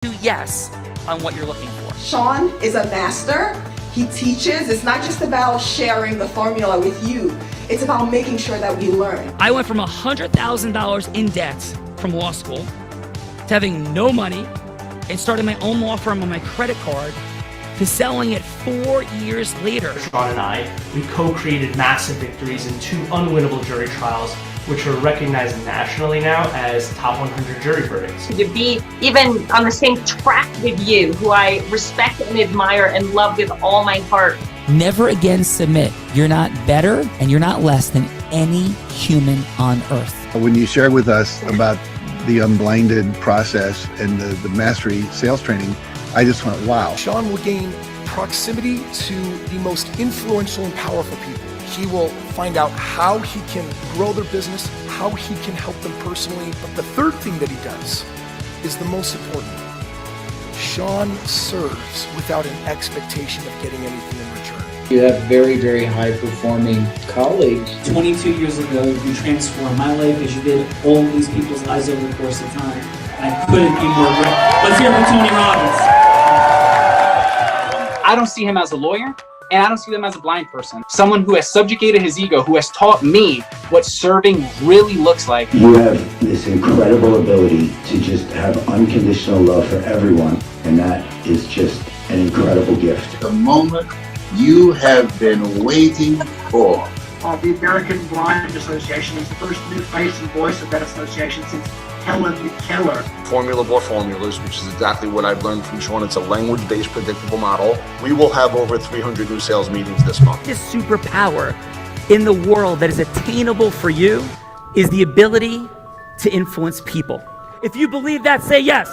yes on what you're looking for. Sean is a master. He teaches. It's not just about sharing the formula with you. It's about making sure that we learn. I went from $100,000 in debt from law school to having no money and starting my own law firm on my credit card to selling it 4 years later. Sean and I, we co-created massive victories in 2 unwinnable jury trials, which are recognized nationally now as top 100 jury verdicts. To be even on the same track with you, who I respect and admire and love with all my heart. Never again submit. You're not better and you're not less than any human on earth. When you shared with us about the unblinded process and the mastery sales training, I just went, wow. Sean will gain proximity to the most influential and powerful people. He will find out how he can grow their business, how he can help them personally. But the third thing that he does is the most important. Sean serves without an expectation of getting anything in return. You have very, very high-performing colleagues. 22 years ago, you transformed my life as you did all these people's lives over the course of time. I couldn't be more great. Let's hear it for Tony Robbins. I don't see him as a lawyer, and I don't see him as a blind person. Someone who has subjugated his ego, who has taught me what serving really looks like. You have this incredible ability to just have unconditional love for everyone, and that is just an incredible gift. The moment you have been waiting for. The American Blind Association is the first new face and voice of that association since Helen Keller. Formula for formulas, which is exactly what I've learned from Sean. It's a language-based predictable model. We will have over 300 new sales meetings this month. This superpower in the world that is attainable for you is the ability to influence people. If you believe that, say yes.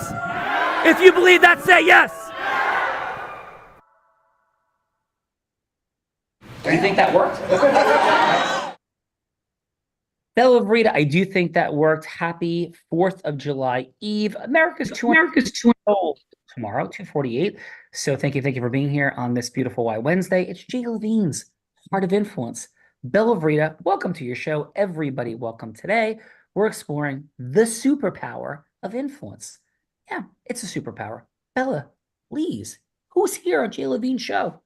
If you believe that, say yes. Do you think that worked? Bella Verita, I do think that worked. Happy 4th of July Eve. America's 2 old tomorrow, 2:48. So thank you for being here on this beautiful Why Wednesday. It's Jay Levine's Heart of Influence. Bella Verita, welcome to your show. Everybody, welcome. Today, we're exploring the superpower of influence. Yeah, it's a superpower. Bella, please, who's here on Jay Levine's show?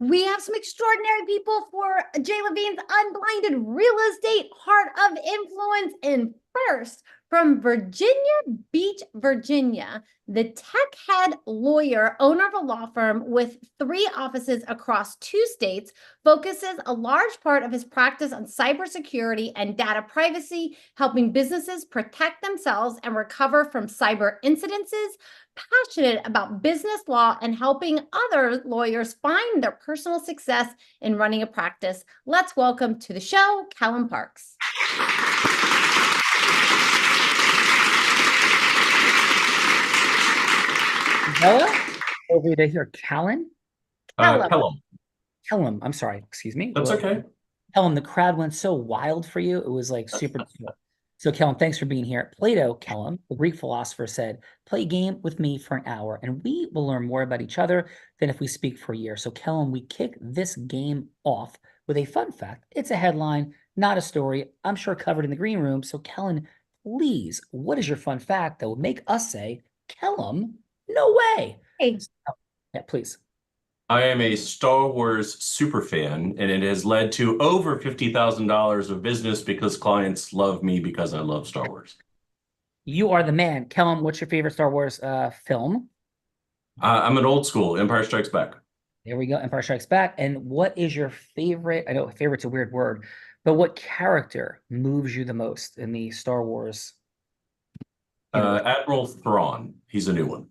We have some extraordinary people for Jay Levine's Unblinded Real Estate Heart of Influence. And first, from Virginia Beach, Virginia, the tech head lawyer, owner of a law firm with 3 offices across 2 states, focuses a large part of his practice on cybersecurity and data privacy, helping businesses protect themselves and recover from cyber incidences. Passionate about business law and helping other lawyers find their personal success in running a practice. Let's welcome to the show, Callum Parks. Bella? Over to here. Callum? Kellum. I'm sorry. Excuse me. That's okay. Callum, the crowd went so wild for you. It was like super cool. So, Callum, thanks for being here. Plato, Callum, the Greek philosopher, said, play a game with me for an hour, and we will learn more about each other than if we speak for a year. So, Callum, we kick this game off with a fun fact. It's a headline, not a story. I'm sure covered in the green room. So, Callum, please, what is your fun fact that will make us say, Callum, no way? Hey. Yeah, please. I am a Star Wars super fan, and it has led to over $50,000 of business because clients love me because I love Star Wars. You are the man. Callum, what's your favorite Star Wars film? I'm an old school, Empire Strikes Back. There we go, Empire Strikes Back. And what is your favorite, I know favorite's a weird word, but what character moves you the most in the Star Wars? Admiral Thrawn. He's a new one.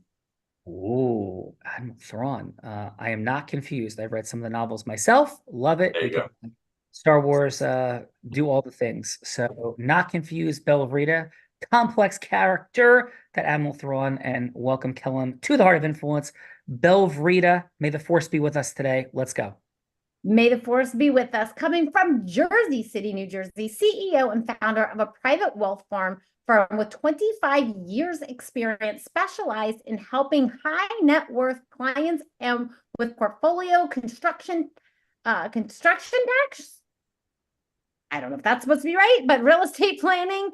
Ooh, Admiral Thrawn. I am not confused. I've read some of the novels myself. Love it. There you go. Star Wars do all the things. So not confused, Bella Verita. Complex character, that Admiral Thrawn. And welcome, Callum, to the Heart of Influence. Bella Verita, may the force be with us today. Let's go. May the force be with us. Coming from Jersey City, New Jersey, CEO and founder of a private wealth firm with 25 years experience, specialized in helping high net worth clients and with portfolio construction tax I don't know if that's supposed to be right, but real estate planning,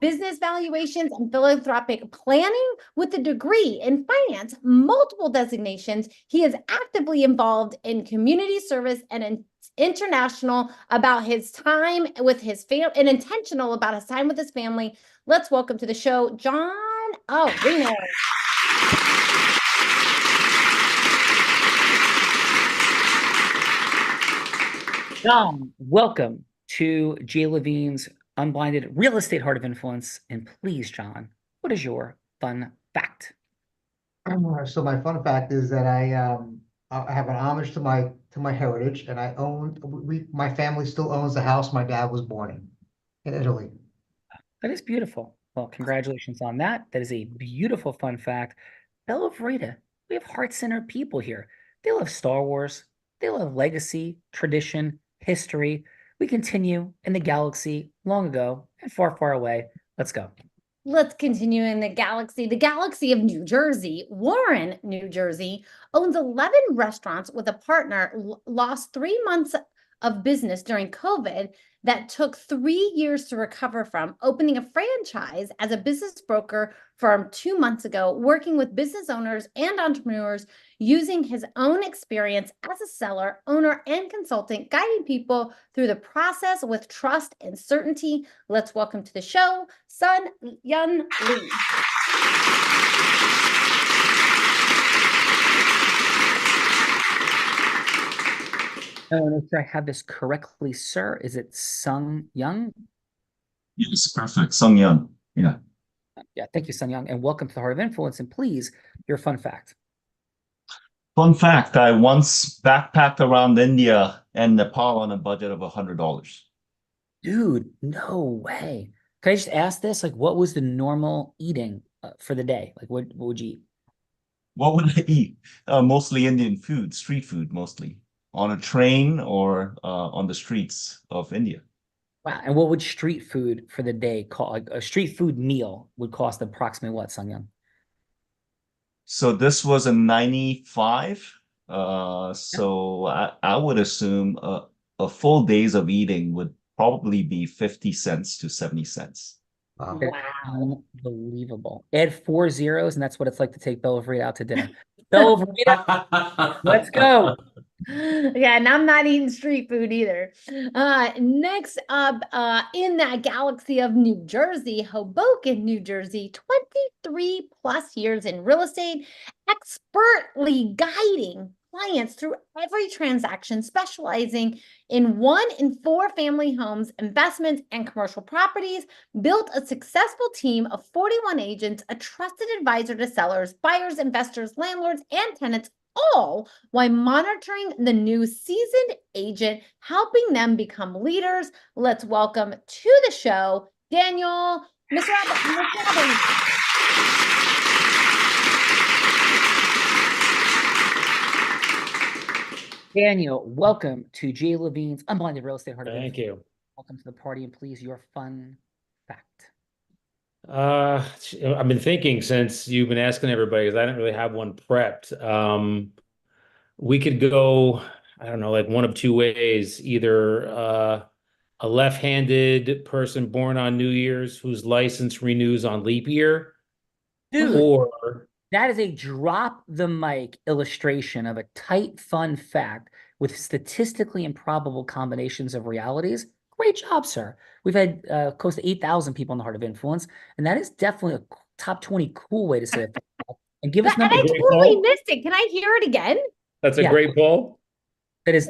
business valuations, and philanthropic planning with a degree in finance, multiple designations. He is actively involved in community service and international about his time with his family and intentional about his time with his family. Let's welcome to the show, John Reno. John, welcome to Jay Levine's Unblinded Real Estate Heart of Influence. And please, John, what is your fun fact? So my fun fact is that I have an homage to my heritage, and my family still owns the house my dad was born in Italy. That is beautiful. Well, congratulations on that. That is a beautiful fun fact. Bella Verita, we have heart-centered people here. They love Star Wars. They love legacy, tradition, history. We continue in the galaxy long ago and far, far away. Let's go. Let's continue in the galaxy of New Jersey. Warren, New Jersey, owns 11 restaurants with a partner, lost 3 months of business during COVID that took 3 years to recover from, opening a franchise as a business broker firm 2 months ago, working with business owners and entrepreneurs, using his own experience as a seller, owner, and consultant, guiding people through the process with trust and certainty. Let's welcome to the show, Sun Yun Lee. I want to make sure I have this correctly, sir. Is it Sung Young? Yes, perfect. Sung Young. Yeah. Yeah, thank you, Sun Young. And welcome to the Heart of Influence. And please, your fun fact. Fun fact, I once backpacked around India and Nepal on a budget of $100. Dude, no way. Can I just ask this? Like, what was the normal eating for the day? Like, what would you eat? What would I eat? Mostly Indian food, street food mostly, on a train or on the streets of India. Wow. And what would street food for the day cost? Like a street food meal would cost approximately what, Sung Young? So this was a 95. So I would assume a full days of eating would probably be 50 cents to 70 cents. Wow. Unbelievable. Add 4 zeros, and that's what it's like to take Bella Verita out to dinner. Bella Verita, let's go. Yeah, and I'm not eating street food either. Next up, in that galaxy of New Jersey, Hoboken, New Jersey, 23 plus years in real estate, expertly guiding clients through every transaction, specializing in 1 in 4 family homes, investments, and commercial properties, built a successful team of 41 agents, a trusted advisor to sellers, buyers, investors, landlords, and tenants, all while monitoring the new seasoned agent, helping them become leaders. Let's welcome to the show, Daniel, Mr. Robbins. Daniel, welcome to Jay Levine's Unblinded Real Estate Heart of Thank Influence. you. Welcome to the party, and please, your fun fact. I've been thinking since you've been asking everybody, because I didn't really have one prepped. We could go, I don't know, like one of two ways. Either a left-handed person born on New Year's whose license renews on leap year, Dude, or that is a drop the mic illustration of a tight, fun fact with statistically improbable combinations of realities. Great job, sir. We've had close to 8,000 people in the Heart of Influence, and that is definitely a top 20 cool way to say it. And give us And I totally missed it. Can I hear it again? That's a great poll. That is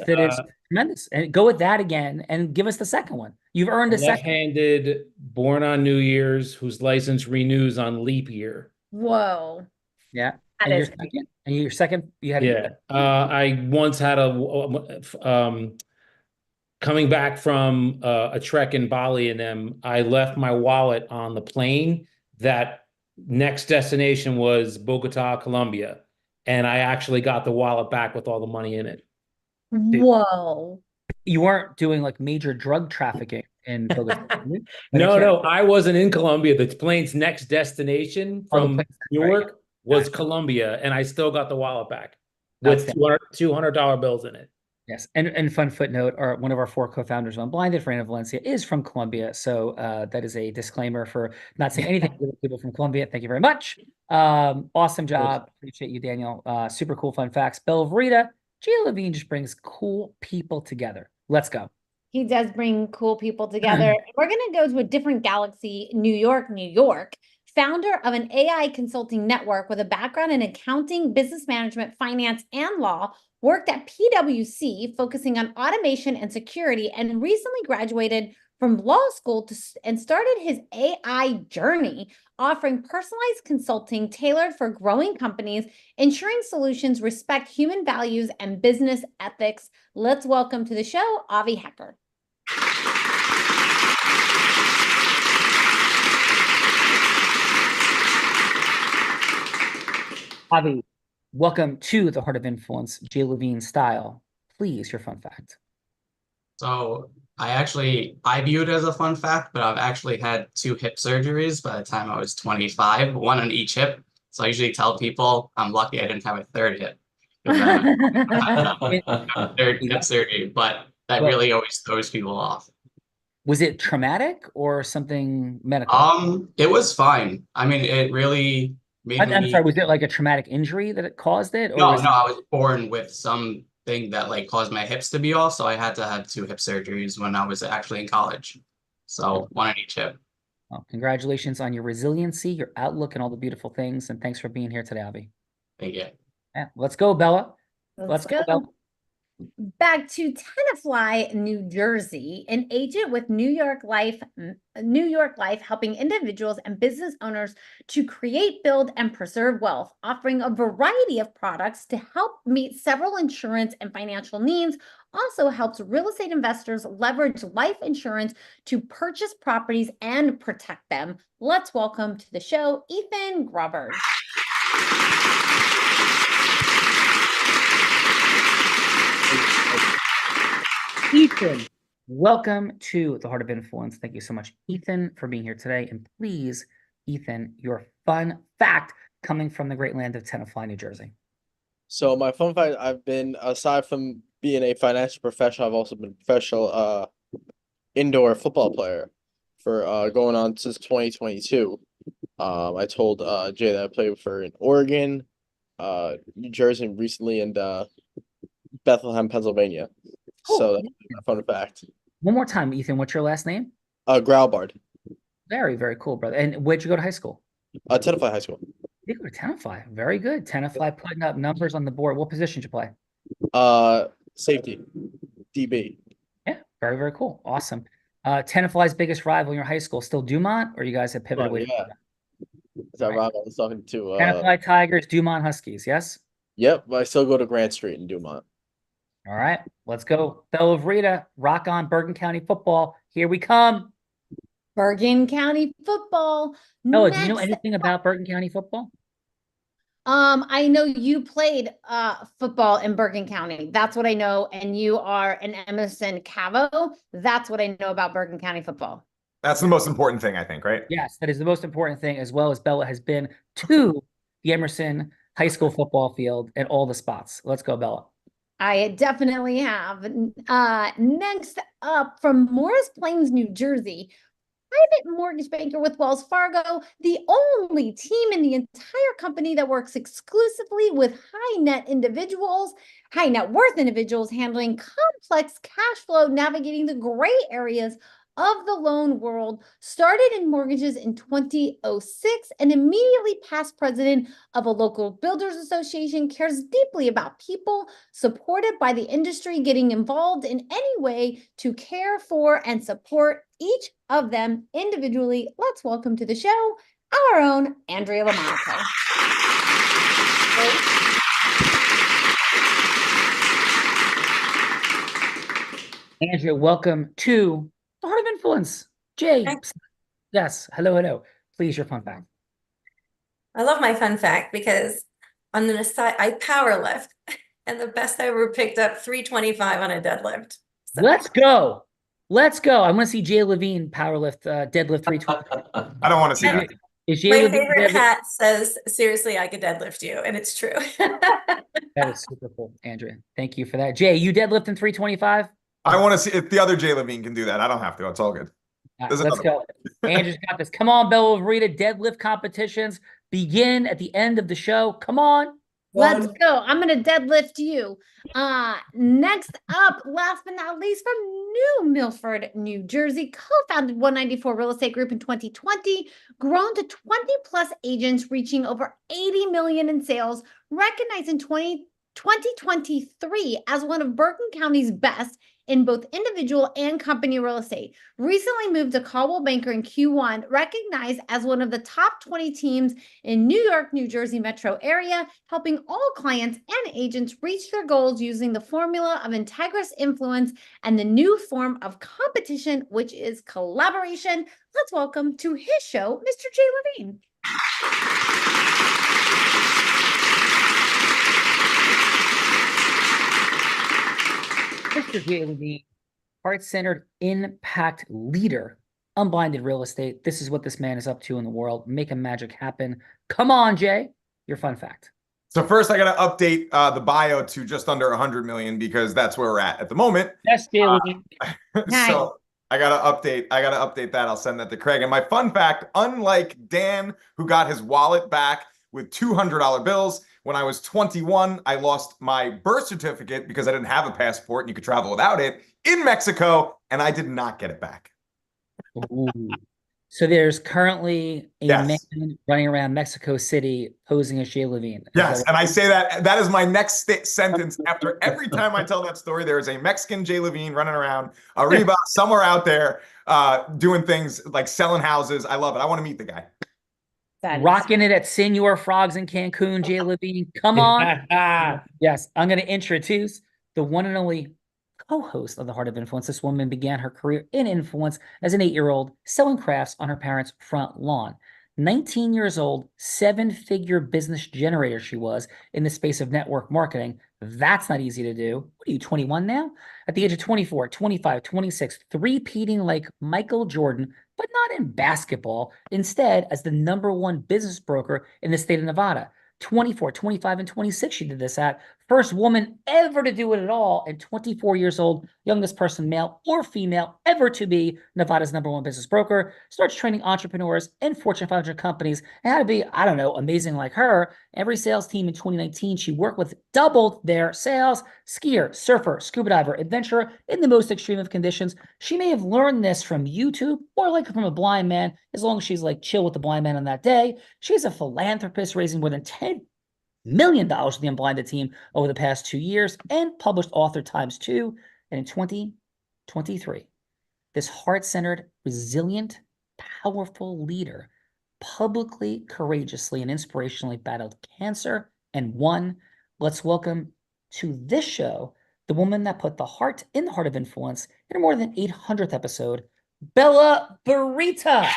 tremendous. And go with that again and give us the second one. You've earned a second. Left-handed, born on New Year's, whose license renews on leap year. Whoa. Yeah. That And is your second, you had I once had coming back from a trek in Bali, and I left my wallet on the plane. That next destination was Bogota, Colombia, and I actually got the wallet back with all the money in it. Whoa. You weren't doing like major drug trafficking in Bogota. No, I wasn't in Colombia. The plane's next destination from Newark was Colombia, and I still got the wallet back with $200 bills in it. Yes, and fun footnote, one of our 4 co-founders of Unblinded, Fernando Valencia, is from Colombia. So that is a disclaimer for not saying anything to people from Colombia. Thank you very much. Awesome job. Appreciate you, Daniel. Super cool fun facts. Belle of Rita, Jay Levine just brings cool people together. Let's go. He does bring cool people together. We're going to go to a different galaxy, New York, New York. Founder of an AI consulting network with a background in accounting, business management, finance, and law, worked at PwC, focusing on automation and security, and recently graduated from law school and started his AI journey, offering personalized consulting tailored for growing companies, ensuring solutions respect human values and business ethics. Let's welcome to the show, Avi Hecker. Avi, welcome to the Heart of Influence, Jay Levine style. Please, your fun fact. So I view it as a fun fact, but I've actually had 2 hip surgeries by the time I was 25, one on each hip. So I usually tell people I'm lucky I didn't have a 3rd hip. Third hip surgery, but that really always throws people off. Was it traumatic or something medical? It was fine. I mean, it really made me. I'm sorry, was it like a traumatic injury that it caused it? Or No, was no, I was born with something that like caused my hips to be off, so I had to have 2 hip surgeries when I was actually in college. So one on each hip. Well, congratulations on your resiliency, your outlook, and all the beautiful things. And thanks for being here today, Avi. Thank you. Yeah, let's go, Bella. Let's go. Bella. Back to Tenafly, New Jersey, an agent with New York Life, helping individuals and business owners to create, build, and preserve wealth, offering a variety of products to help meet several insurance and financial needs. Also helps real estate investors leverage life insurance to purchase properties and protect them. Let's welcome to the show, Ethan Grubbard. Ethan, welcome to the Heart of Influence. Thank you so much, Ethan, for being here today. And please, Ethan, your fun fact coming from the great land of Tenafly, New Jersey. So my fun fact, I've been, aside from being a financial professional, I've also been a professional indoor football player for going on since 2022. I told Jay that I played for in Oregon, New Jersey recently, and Bethlehem, Pennsylvania. Cool. So that's a fun fact. One more time, Ethan, what's your last name? Growlbard. Very, very cool, brother. And where'd you go to high school? Tenafly High School. You go to Tenafly. Very good. Tenafly putting up numbers on the board. What position did you play? Safety. DB. Yeah, very, very cool. Awesome. Tenafly's biggest rival in your high school, still Dumont, or you guys have pivoted away? Yeah. That right. I was talking to Tenafly Tigers, Dumont Huskies, yes? Yep, but I still go to Grant Street in Dumont. All right, let's go. Belle of Rita, rock on Bergen County football. Here we come. Bergen County football. Bella, do you know anything about Bergen County football? I know you played football in Bergen County. That's what I know. And you are an Emerson Cavo. That's what I know about Bergen County football. That's the most important thing, I think, right? Yes, that is the most important thing, as well as Bella has been to the Emerson High School football field and all the spots. Let's go, Bella. I definitely have. Next up, from Morris Plains, New Jersey, private mortgage banker with Wells Fargo, the only team in the entire company that works exclusively with high net worth individuals handling complex cash flow, navigating the gray areas of the loan world, started in mortgages in 2006 and immediately past president of a local builders association, cares deeply about people, supported by the industry, getting involved in any way to care for and support each of them individually. Let's welcome to the show our own Andrea Lamonaco. Andrea, welcome to the Heart of Influence. Jay. Yes. Hello, hello. Please, your fun fact. I love my fun fact because on the side, I power lift, and the best I ever picked up 325 on a deadlift. So. Let's go. Let's go. I want to see Jay Levine powerlift, deadlift 320. I don't want to see that. Is Jay My Levine favorite deadlift- hat says, seriously, I could deadlift you, and it's true. That is super cool, Andrea. Thank you for that. Jay, you deadlifting 325? I want to see if the other Jay Levine can do that. I don't have to. It's all good. All There's right, let's another go. Andrew's got this. Come on, Bella Rita. Deadlift competitions begin at the end of the show. Come on. Let's go. I'm going to deadlift you. Next up, last but not least, from New Milford, New Jersey, co-founded 194 Real Estate Group in 2020, grown to 20 plus agents, reaching over 80 million in sales, recognized in 2023 as one of Bergen County's best in both individual and company real estate. Recently moved to Caldwell Banker in Q1, recognized as one of the top 20 teams in New York, New Jersey metro area, helping all clients and agents reach their goals using the formula of integrous influence and the new form of competition, which is collaboration. Let's welcome to his show, Mr. Jay Levine. Mr. Jay Levine, heart-centered impact leader, unblinded real estate. This is what this man is up to in the world. Making magic happen. Come on, Jay. Your fun fact. So first, I got to update the bio to just under 100 million because that's where we're at the moment. Yes, Jay Levine. So I got to update that. I'll send that to Craig. And my fun fact, unlike Dan, who got his wallet back with $200 bills, when I was 21, I lost my birth certificate because I didn't have a passport and you could travel without it in Mexico, and I did not get it back. Ooh. So there's currently a man running around Mexico City posing as Jay Levine. Yes, and I say that is my next sentence after every time I tell that story. There is a Mexican Jay Levine running around Arriba somewhere out there doing things like selling houses. I love it. I want to meet the guy. Rocking it at Senor Frogs in Cancun, Jay Levine. Come on. Yes, I'm going to introduce the one and only co-host of The Heart of Influence. This woman began her career in influence as an 8-year-old selling crafts on her parents' front lawn. 19 years old, 7-figure business generator she was in the space of network marketing. That's not easy to do. What are you, 21 now? At the age of 24, 25, 26, three-peating like Michael Jordan, but not in basketball. Instead, as the #1 business broker in the state of Nevada. 24, 25, and 26 she did this at. First woman ever to do it at all, and 24 years old, youngest person, male or female, ever to be Nevada's #1 business broker. Starts training entrepreneurs and Fortune 500 companies and how to be, I don't know, amazing like her. Every sales team in 2019 she worked with doubled their sales. Skier, surfer, scuba diver, adventurer in the most extreme of conditions. She may have learned this from YouTube or like from a blind man, as long as she's like chill with the blind man on that day. She's a philanthropist, raising more than $10 million for the Unblinded team over the past 2 years, and published author times 2. And in 2023, this heart-centered, resilient, powerful leader publicly, courageously, and inspirationally battled cancer and won. Let's welcome to this show the woman that put the heart in the heart of influence in her more than 800th episode, Bella Burita.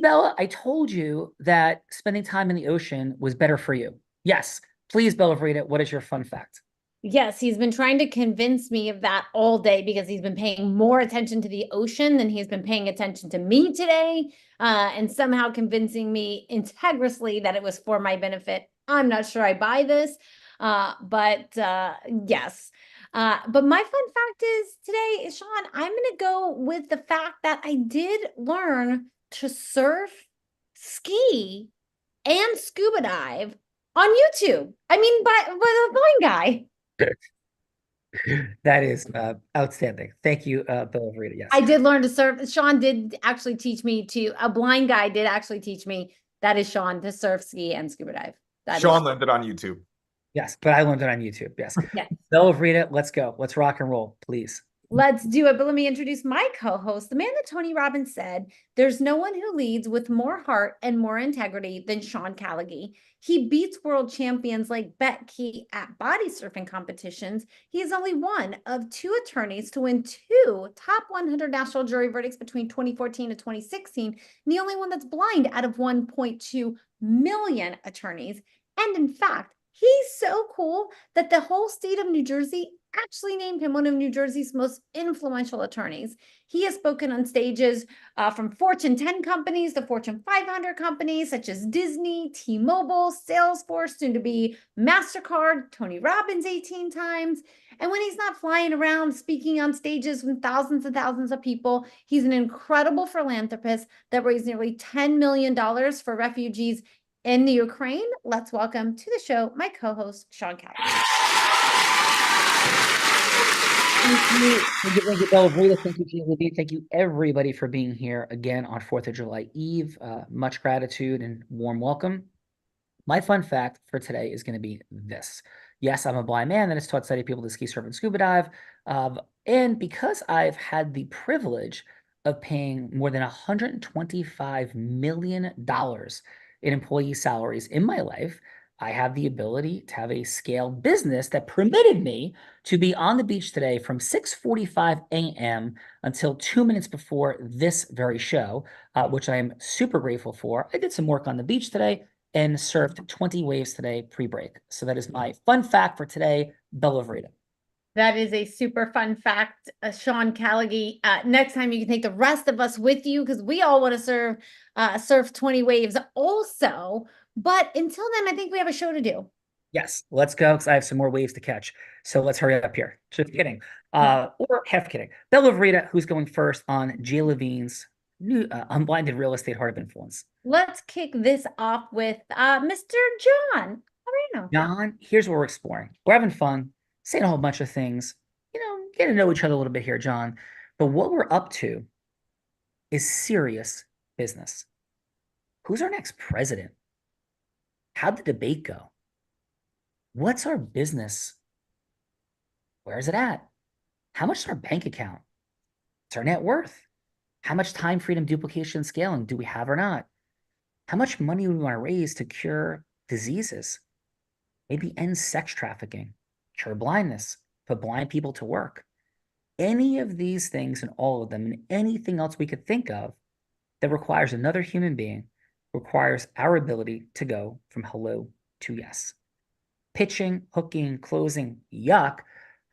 Bella, I told you that spending time in the ocean was better for you. Yes. Please, Bella Verita, what is your fun fact? Yes, he's been trying to convince me of that all day because he's been paying more attention to the ocean than he's been paying attention to me today, and somehow convincing me integrally that it was for my benefit. I'm not sure I buy this, but yes. But my fun fact is today, Sean, I'm going to go with the fact that I did learn to surf, ski, and scuba dive on YouTube. I mean, by a blind guy. That is outstanding. Thank you, Bill Verita. Yes, I did learn to surf. Sean did actually teach me to. A blind guy did actually teach me. That is Sean to surf, ski, and scuba dive. Sean learned it on YouTube. Yes, but I learned it on YouTube. Yes. Yeah. Bill Verita, let's go. Let's rock and roll, please. Let's do it. But let me introduce my co-host, the man that Tony Robbins said, there's no one who leads with more heart and more integrity than Sean Callagy. He beats world champions like Bet Key at body surfing competitions. He is only one of 2 attorneys to win 2 top 100 national jury verdicts between 2014 and 2016, and the only one that's blind out of 1.2 million attorneys. And in fact, he's so cool that the whole state of New Jersey actually named him one of New Jersey's most influential attorneys. He has spoken on stages from Fortune 10 companies to Fortune 500 companies such as Disney, T-Mobile, Salesforce, soon to be MasterCard, Tony Robbins 18 times. And when he's not flying around speaking on stages with thousands and thousands of people, he's an incredible philanthropist that raised nearly $10 million for refugees in the Ukraine. Let's welcome to the show my co-host, Sean Callaghan. Thank you, Bella Vreda. Thank you, Gia Levine. Thank you, everybody, for being here again on 4th of July Eve. Much gratitude and warm welcome. My fun fact for today is going to be this. Yes, I'm a blind man that has taught sighted people to ski, surf, and scuba dive. And because I've had the privilege of paying more than $125 million in employee salaries in my life, I have the ability to have a scaled business that permitted me to be on the beach today from 6:45 a.m. until 2 minutes before this very show, which I am super grateful for. I did some work on the beach today and surfed 20 waves today pre-break. So that is my fun fact for today, Bella Vreda. That is a super fun fact, Sean Callaghan. Next time you can take the rest of us with you because we all want to surf 20 waves also. But until then, I think we have a show to do. Yes, let's go because I have some more waves to catch. So let's hurry up here. Just kidding. Or half kidding. Bella Vreda, who's going first on Gia Levine's new Unblinded Real Estate Heart of Influence. Let's kick this off with Mr. John. How are you now? John, here's what we're exploring. We're having fun, saying a whole bunch of things, getting to know each other a little bit here, John. But what we're up to is serious business. Who's our next president? How'd the debate go? What's our business? Where is it at? How much is our bank account? What's our net worth? How much time, freedom, duplication, scaling do we have or not? How much money do we want to raise to cure diseases? Maybe end sex trafficking, cure blindness, put blind people to work. Any of these things and all of them and anything else we could think of that requires another human being requires our ability to go from hello to yes. Pitching, hooking, closing, yuck.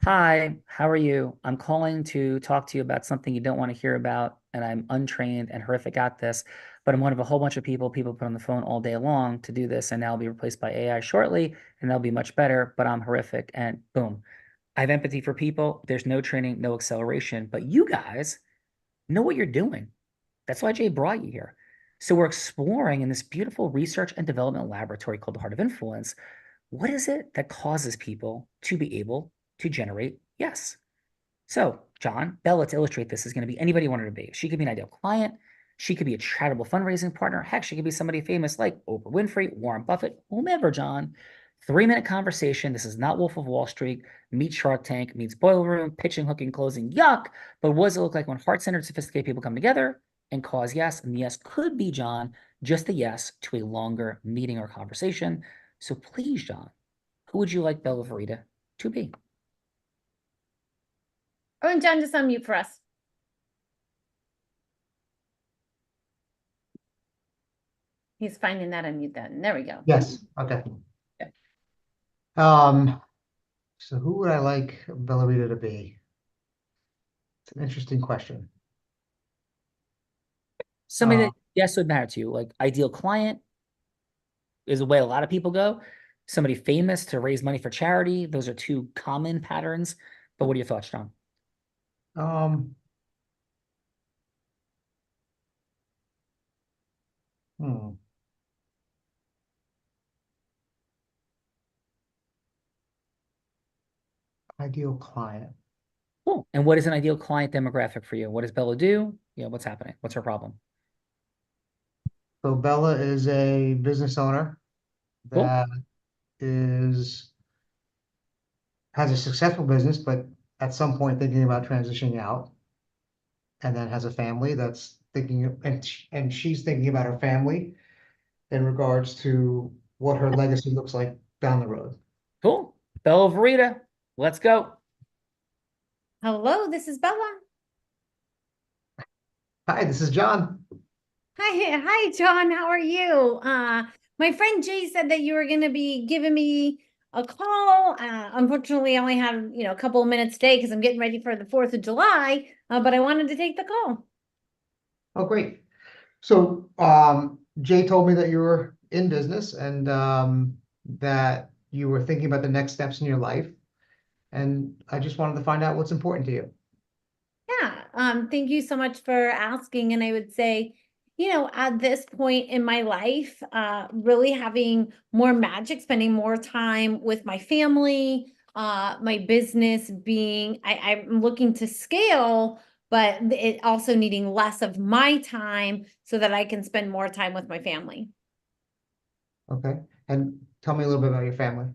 Hi, how are you? I'm calling to talk to you about something you don't want to hear about, and I'm untrained and horrific at this, but I'm one of a whole bunch of people put on the phone all day long to do this, and now I'll be replaced by AI shortly, and they'll be much better, but I'm horrific, and boom. I have empathy for people. There's no training, no acceleration, but you guys know what you're doing. That's why Jay brought you here. So we're exploring in this beautiful research and development laboratory called the Heart of Influence. What is it that causes people to be able to generate yes? So, John, Bella, to illustrate this, is going to be anybody you want her to be. She could be an ideal client. She could be a charitable fundraising partner. Heck, she could be somebody famous like Oprah Winfrey, Warren Buffett, whomever, John. 3-minute conversation. This is not Wolf of Wall Street, meets Shark Tank, meets Boiler Room, pitching, hooking, closing, yuck. But what does it look like when heart-centered, sophisticated people come together and cause yes? And the yes could be, John, just a yes to a longer meeting or conversation. So please, John, who would you like Bella Vreda to be? Oh, and John, just unmute for us. He's finding that unmute then. There we go. Yes, okay. So who would I like Bella Rita to be? It's an interesting question. Somebody that yes would matter to you, like ideal client is the way a lot of people go. Somebody famous to raise money for charity. Those are two common patterns. But what are your thoughts, John? Ideal client. Cool. And what is an ideal client demographic for you? What does Bella do? What's happening? What's her problem? So Bella is a business owner that has a successful business, but at some point thinking about transitioning out, and then has a family that's thinking, and she's thinking about her family in regards to what her legacy looks like down the road. Cool. Bella Vreda, let's go. Hello, this is Bella. Hi, this is John. Hi, John. How are you? My friend Jay said that you were going to be giving me a call. Unfortunately, I only have, a couple of minutes today because I'm getting ready for the 4th of July, but I wanted to take the call. Oh, great. So, Jay told me that you were in business and that you were thinking about the next steps in your life. And I just wanted to find out what's important to you. Yeah, thank you so much for asking. And I would say, at this point in my life, really having more magic, spending more time with my family, my business being, I'm looking to scale, but it also needing less of my time so that I can spend more time with my family. Okay. And tell me a little bit about your family.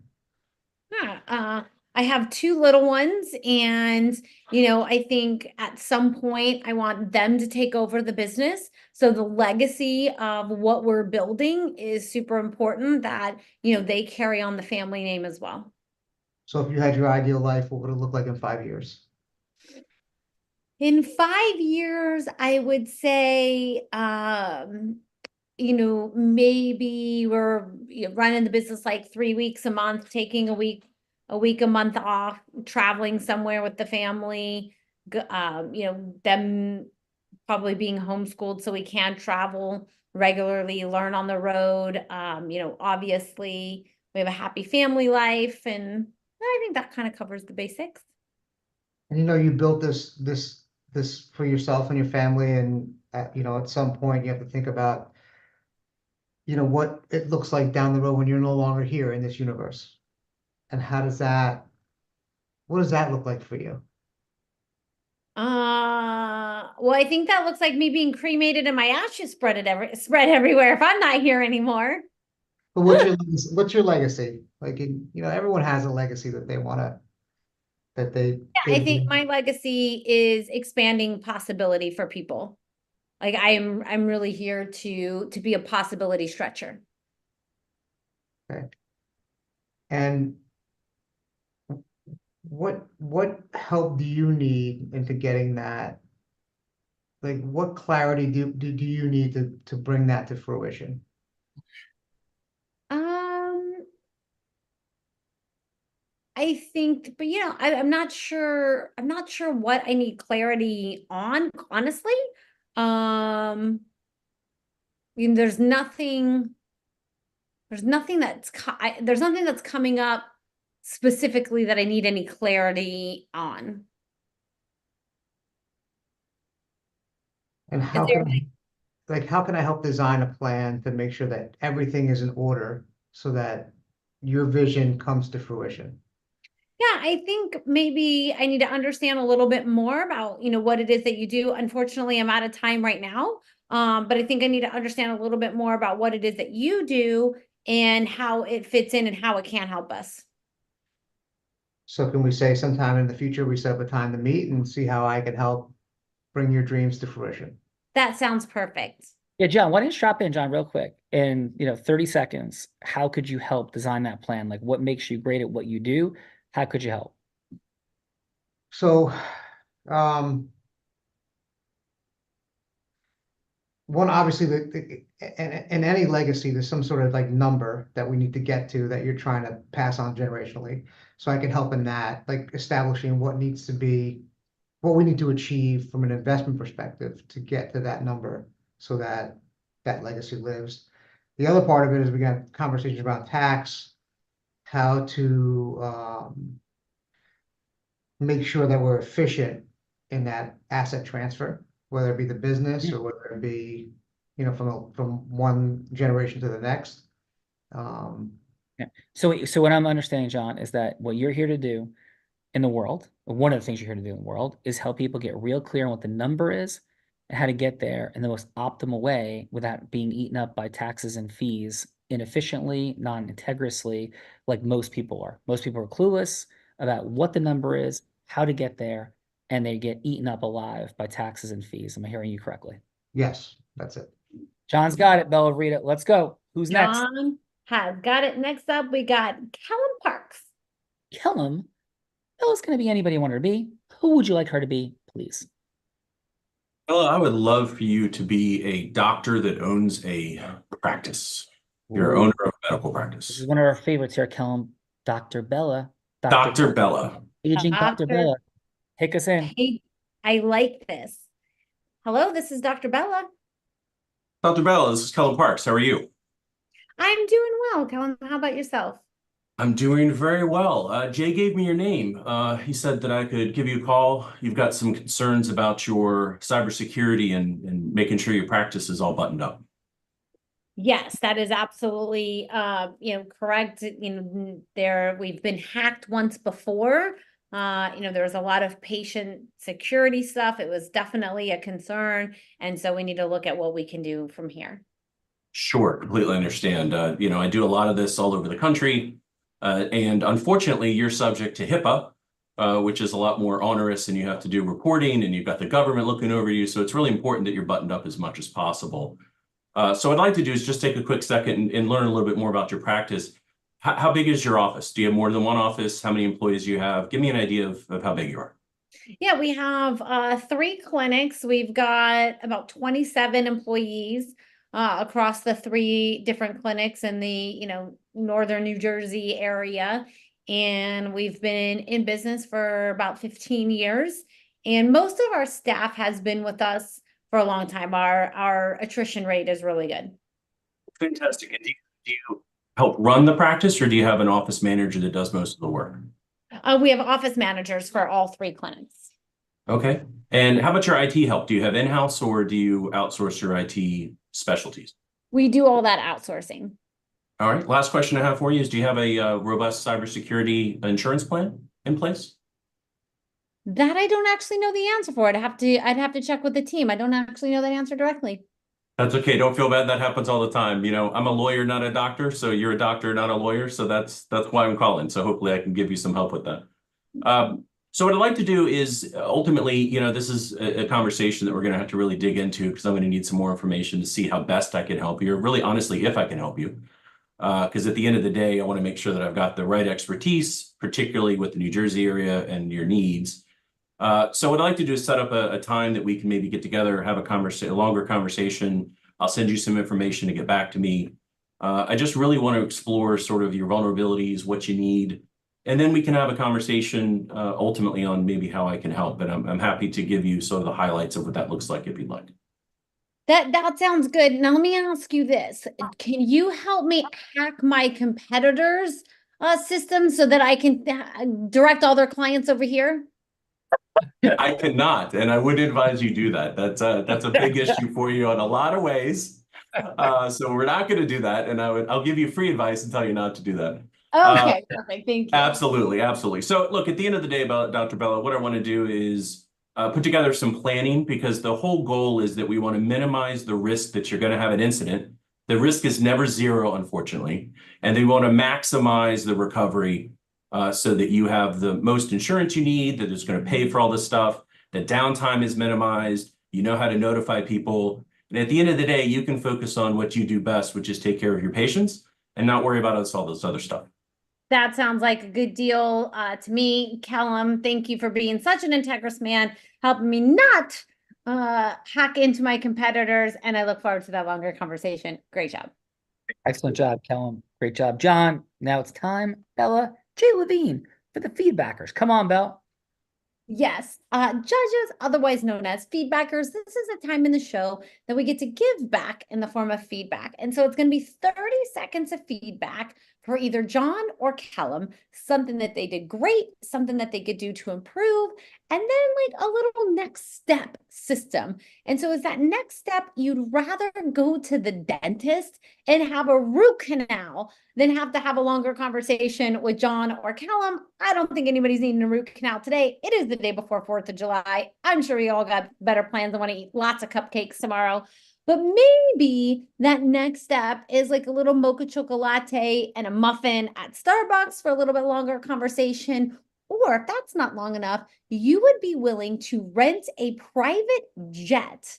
Yeah, I have 2 little ones, and I think at some point I want them to take over the business. So the legacy of what we're building is super important that, they carry on the family name as well. So if you had your ideal life, what would it look like in 5 years? In 5 years, I would say, maybe we're running the business like 3 weeks a month, taking a month off, traveling somewhere with the family, them probably being homeschooled so we can travel regularly, learn on the road. Obviously we have a happy family life, and I think that kind of covers the basics. And you built this for yourself and your family, and at some point you have to think about what it looks like down the road when you're no longer here in this universe. And what does that look like for you? Well, I think that looks like me being cremated and my ashes spread everywhere if I'm not here anymore. But what's your legacy? Like, everyone has a legacy that they want to, that they. Yeah, I think my legacy is expanding possibility for people. Like I'm really here to be a possibility stretcher. Okay. And what help do you need into getting that? Like, what clarity do you need to bring that to fruition? I think, but I'm not sure. I'm not sure what I need clarity on, honestly. There's nothing. There's nothing that's coming up specifically that I need any clarity on. And how can I help design a plan to make sure that everything is in order so that your vision comes to fruition? Yeah, I think maybe I need to understand a little bit more about, what it is that you do. Unfortunately, I'm out of time right now. But I think I need to understand a little bit more about what it is that you do and how it fits in and how it can help us. So can we say sometime in the future we set up a time to meet and see how I can help bring your dreams to fruition? That sounds perfect. Yeah, John, why don't you drop in, John, real quick? In 30 seconds, how could you help design that plan? Like, what makes you great at what you do? How could you help? So, one, obviously, in any legacy, there's some sort of like number that we need to get to that you're trying to pass on generationally. So I can help in that, like establishing what we need to achieve from an investment perspective to get to that number so that that legacy lives. The other part of it is we got conversations about tax, how to make sure that we're efficient in that asset transfer, whether it be the business or whether it be, from one generation to the next. Yeah. So what I'm understanding, John, is that what you're here to do in the world, or one of the things you're here to do in the world, is help people get real clear on what the number is and how to get there in the most optimal way without being eaten up by taxes and fees inefficiently, non-integrously, like most people are. Most people are clueless about what the number is, how to get there, and they get eaten up alive by taxes and fees. Am I hearing you correctly? Yes, that's it. John's got it, Bella Rita. Let's go. Who's next? John has got it. Next up, we got Kellum Parks. Kellum? Bella's going to be anybody you want her to be. Who would you like her to be, please? Bella, I would love for you to be a doctor that owns a practice. You're an owner of a medical This practice. is one of our favorites here, Kellum. Dr. Bella. Dr. Bella. Aging Dr. Bella. Take us in. Hey, I like this. Hello, this is Dr. Bella. Dr. Bella, this is Kellen Parks. How are you? I'm doing well, Kellen. How about yourself? I'm doing very well. Jay gave me your name. He said that I could give you a call. You've got some concerns about your cybersecurity and making sure your practice is all buttoned up. Yes, that is absolutely correct. We've been hacked once before. There was a lot of patient security stuff. It was definitely a concern. And so we need to look at what we can do from here. Sure, completely understand. I do a lot of this all over the country. And unfortunately, you're subject to HIPAA, which is a lot more onerous, and you have to do reporting, and you've got the government looking over you. So it's really important that you're buttoned up as much as possible. So what I'd like to do is just take a quick second and learn a little bit more about your practice. How big is your office? Do you have more than one office? How many employees do you have? Give me an idea of how big you are. Yeah, we have 3 clinics. We've got about 27 employees across the 3 different clinics in the northern New Jersey area. And we've been in business for about 15 years. And most of our staff has been with us for a long time. Our attrition rate is really good. Fantastic. And do you help run the practice, or do you have an office manager that does most of the work? We have office managers for all 3 clinics. Okay. And how about your IT help? Do you have in-house, or do you outsource your IT specialties? We do all that outsourcing. All right. Last question I have for you is, do you have a robust cybersecurity insurance plan in place? That I don't actually know the answer for. I'd have to check with the team. I don't actually know that answer directly. That's okay. Don't feel bad. That happens all the time. I'm a lawyer, not a doctor. So you're a doctor, not a lawyer. So that's why I'm calling. So hopefully I can give you some help with that. So what I'd like to do is ultimately, this is a conversation that we're going to have to really dig into, because I'm going to need some more information to see how best I can help you, or really honestly, if I can help you. Because at the end of the day, I want to make sure that I've got the right expertise, particularly with the New Jersey area and your needs. So what I'd like to do is set up a time that we can maybe get together, have a longer conversation. I'll send you some information to get back to me. I just really want to explore sort of your vulnerabilities, what you need, and then we can have a conversation ultimately on maybe how I can help. And I'm happy to give you sort of the highlights of what that looks like if you'd like. That sounds good. Now let me ask you this. Can you help me hack my competitors' system so that I can direct all their clients over here? I cannot, and I would advise you do that. That's a big issue for you in a lot of ways. So we're not going to do that, and I'll give you free advice and tell you not to do that. Okay, perfect. Thank you. Absolutely, absolutely. So look, at the end of the day, Dr. Bella, what I want to do is put together some planning, because the whole goal is that we want to minimize the risk that you're going to have an incident. The risk is never zero, unfortunately, and they want to maximize the recovery so that you have the most insurance you need, that is going to pay for all this stuff, the downtime is minimized, you know how to notify people. And at the end of the day, you can focus on what you do best, which is take care of your patients and not worry about all this other stuff. That sounds like a good deal to me. Callum, thank you for being such an integrous man, helping me not hack into my competitors. And I look forward to that longer conversation. Great job. Excellent job, Callum. Great job, John. Now it's time, Bella, Jay Levine, for the feedbackers. Come on, Belle. Yes, judges, otherwise known as feedbackers, this is a time in the show that we get to give back in the form of feedback. And so it's going to be 30 seconds of feedback for either John or Callum, something that they did great, something that they could do to improve, and then like a little next step system. And so is that next step, you'd rather go to the dentist and have a root canal than have to have a longer conversation with John or Callum. I don't think anybody's needing a root canal today. It is the day before 4th of July. I'm sure we all got better plans and want to eat lots of cupcakes tomorrow. But maybe that next step is like a little mocha chocolate latte and a muffin at Starbucks for a little bit longer conversation. Or if that's not long enough, you would be willing to rent a private jet.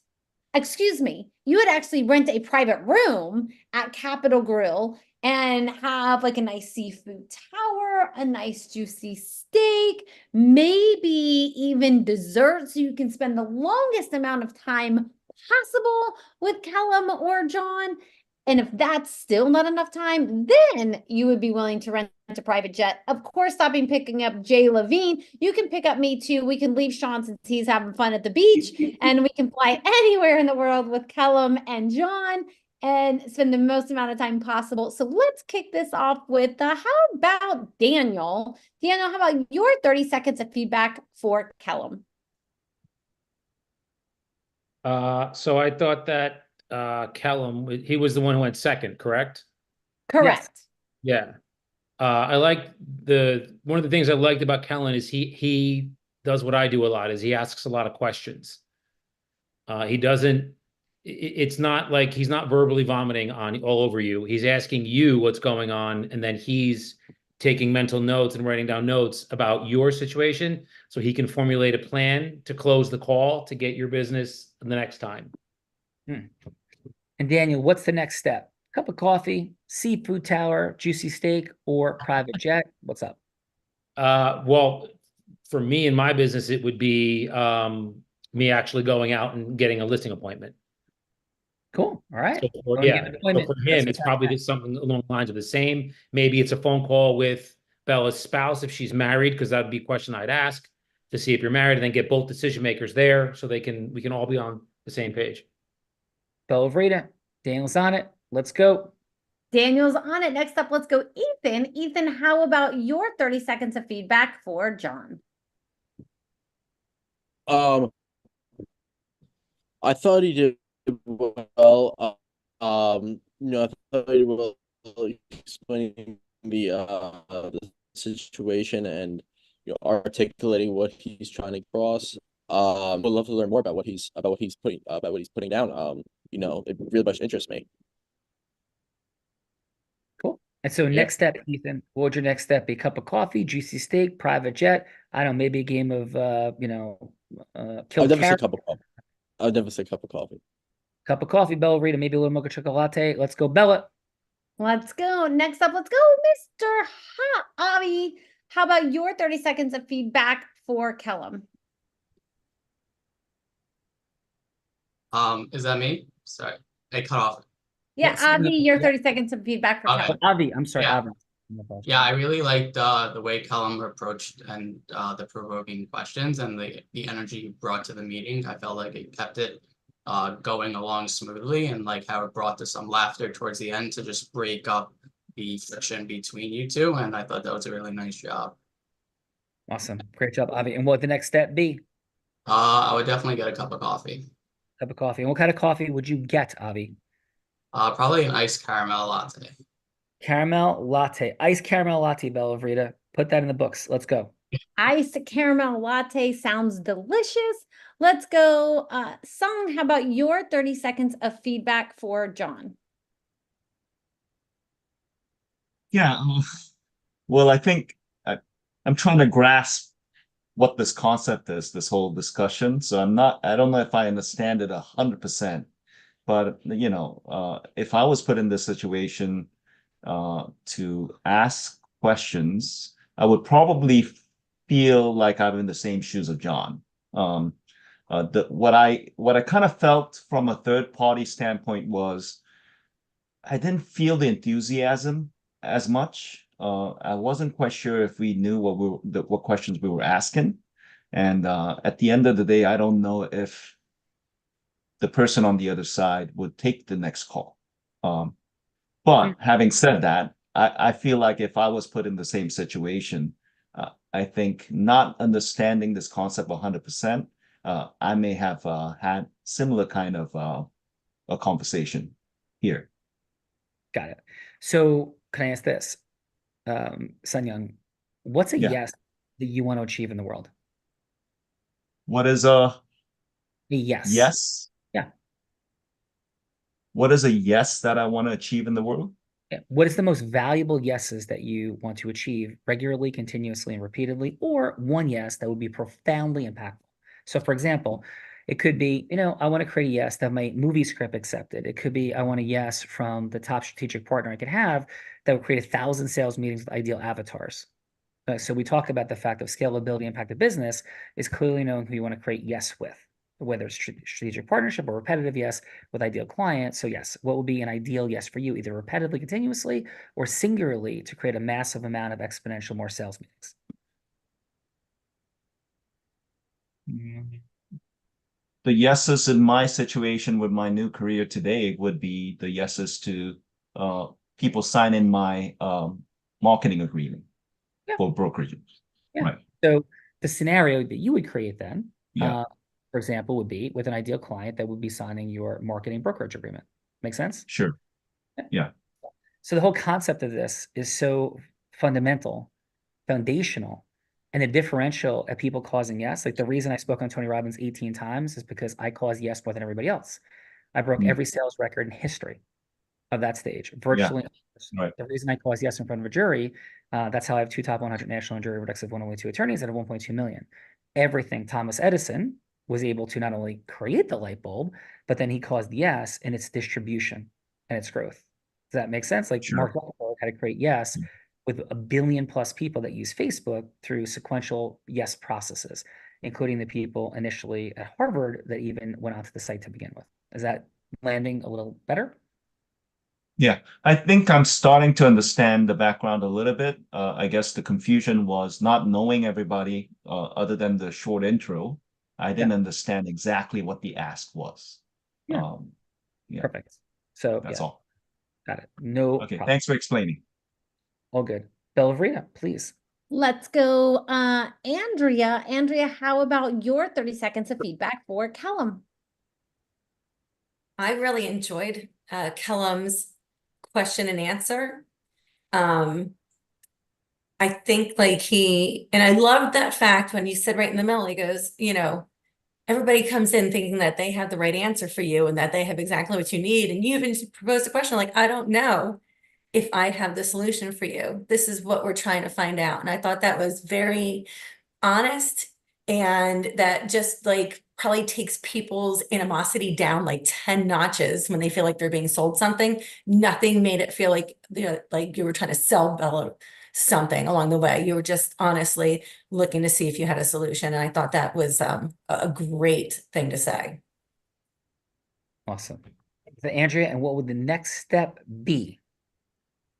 Excuse me, you would actually rent a private room at Capitol Grill and have like a nice seafood tower, a nice juicy steak, maybe even dessert, so you can spend the longest amount of time possible with Callum or John. And if that's still not enough time, then you would be willing to rent a private jet. Of course, stopping picking up Jay Levine. You can pick up me too. We can leave Sean since he's having fun at the beach, and we can fly anywhere in the world with Kellum and John and spend the most amount of time possible. So let's kick this off with how about Daniel? Daniel, how about your 30 seconds of feedback for Kellum? So I thought that Kellum, he was the one who went second, correct? Correct. Yeah. I like one of the things I liked about Kellen is he does what I do a lot, is he asks a lot of questions. He doesn't, it's not like he's not verbally vomiting on all over you. He's asking you what's going on, and then he's taking mental notes and writing down notes about your situation so he can formulate a plan to close the call to get your business the next time. And Daniel, what's the next step? Cup of coffee, seafood tower, juicy steak, or private jet? What's up? Well, for me in my business, it would be me actually going out and getting a listing appointment. Cool. All right. So for him, it's probably just something along the lines of the same. Maybe it's a phone call with Bella's spouse if she's married, because that would be a question I'd ask to see if you're married, and then get both decision makers there so we can all be on the same page. Bella Vreda, Daniel's on it. Let's go. Daniel's on it. Next up, let's go Ethan. Ethan, how about your 30 seconds of feedback for John? I thought he did well. I thought he did well explaining the situation and articulating what he's trying to cross. Would love to learn more about what he's putting down. It really much interests me. Cool. And so next step, Ethan, what would your next step be? Cup of coffee, juicy steak, private jet? I don't know, maybe a game of kill I'd never say carrot. cup of coffee. I'd never say cup of coffee. Cup of coffee, Bella Rita, maybe a little mocha chocolate. Let's go, Bella. Let's go. Next up, let's go, Mr. Hot Avi. How about your 30 seconds of feedback for Kellum? Is that me? Sorry, I cut off. Yeah, Yes. Avi, your 30 seconds of feedback for Okay. Kellum. Avi, I'm sorry, Yeah. Avi. Yeah, I really liked the way Callum approached and the provoking questions and the energy he brought to the meeting. I felt like it kept it going along smoothly, and like how it brought to some laughter towards the end to just break up the friction between you two. And I thought that was a really nice job. Awesome. Great job, Avi. And what would the next step be? I would definitely get a cup of coffee. Cup of coffee. And what kind of coffee would you get, Avi? Probably an iced caramel latte. Caramel latte. Iced caramel latte, Bella Vreda. Put that in the books. Let's go. Iced caramel latte sounds delicious. Let's go. Song, how about your 30 seconds of feedback for John? Yeah. Well, I think I'm trying to grasp what this concept is, this whole discussion. So I don't know if I understand it 100%, but if I was put in this situation to ask questions, I would probably feel like I'm in the same shoes of John. What I kind of felt from a third party standpoint was I didn't feel the enthusiasm as much. I wasn't quite sure if we knew what questions we were asking, and at the end of the day, I don't know if the person on the other side would take the next call. But having said that, I feel like if I was put in the same situation, I think not understanding this concept 100%, I may have had similar kind of a conversation here. Got it. So can I ask this, Sun Young, what's a yes that you want to achieve in the world? What is a yes? Yes. Yeah. What is a yes that I want to achieve in the world? Yeah. What is the most valuable yeses that you want to achieve regularly, continuously, and repeatedly, or one yes that would be profoundly impactful? So, for example, it could be, I want to create a yes that my movie script accepted. It could be, I want a yes from the top strategic partner I could have that would create 1,000 sales meetings with ideal avatars. So we talk about the fact of scalability, impact of business is clearly knowing who you want to create yes with. whether it's strategic partnership or repetitive yes with ideal client. So yes, what would be an ideal yes for you, either repetitively, continuously, or singularly to create a massive amount of exponential more sales meetings? The yeses in my situation with my new career today would be the yeses to people signing my marketing agreement for brokerages. Yeah. Right. So the scenario that you would create then, Yeah. for example, would be with an ideal client that would be signing your marketing brokerage agreement. Make sense? Sure. Yeah. So the whole concept of this is so fundamental, foundational, and the differential at people causing yes. Like the reason I spoke on Tony Robbins 18 times is because I caused yes more than everybody else. I broke every sales record in history of that stage, virtually. Right. The reason I caused yes in front of a jury, that's how I have 2 top 100 national and jury verdicts of 102 attorneys out of 1.2 million. Everything Thomas Edison was able to not only create the light bulb, but then he caused yes in its distribution and its growth. Does that make sense? Like Mark Zuckerberg had to create yes with 1 billion plus people that use Facebook through sequential yes processes, including the people initially at Harvard that even went onto the site to begin with. Is that landing a little better? Yeah, I think I'm starting to understand the background a little bit. I guess the confusion was not knowing everybody other than the short intro. I didn't understand exactly what the ask was. Yeah. Perfect. So that's all. Got it. No Okay, problem. thanks for explaining. All good. Bella Rita, please. Let's go, Andrea. Andrea, how about your 30 seconds of feedback for Callum? I really enjoyed Callum's question and answer. I think like and I loved that fact when you said right in the middle, he goes, everybody comes in thinking that they have the right answer for you and that they have exactly what you need. And you even proposed a question like, I don't know if I have the solution for you. This is what we're trying to find out. And I thought that was very honest, and that just like probably takes people's animosity down like 10 notches when they feel like they're being sold something. Nothing made it feel like like you were trying to sell Bella something along the way. You were just honestly looking to see if you had a solution. And I thought that was a great thing to say. Awesome. So Andrea, and what would the next step be?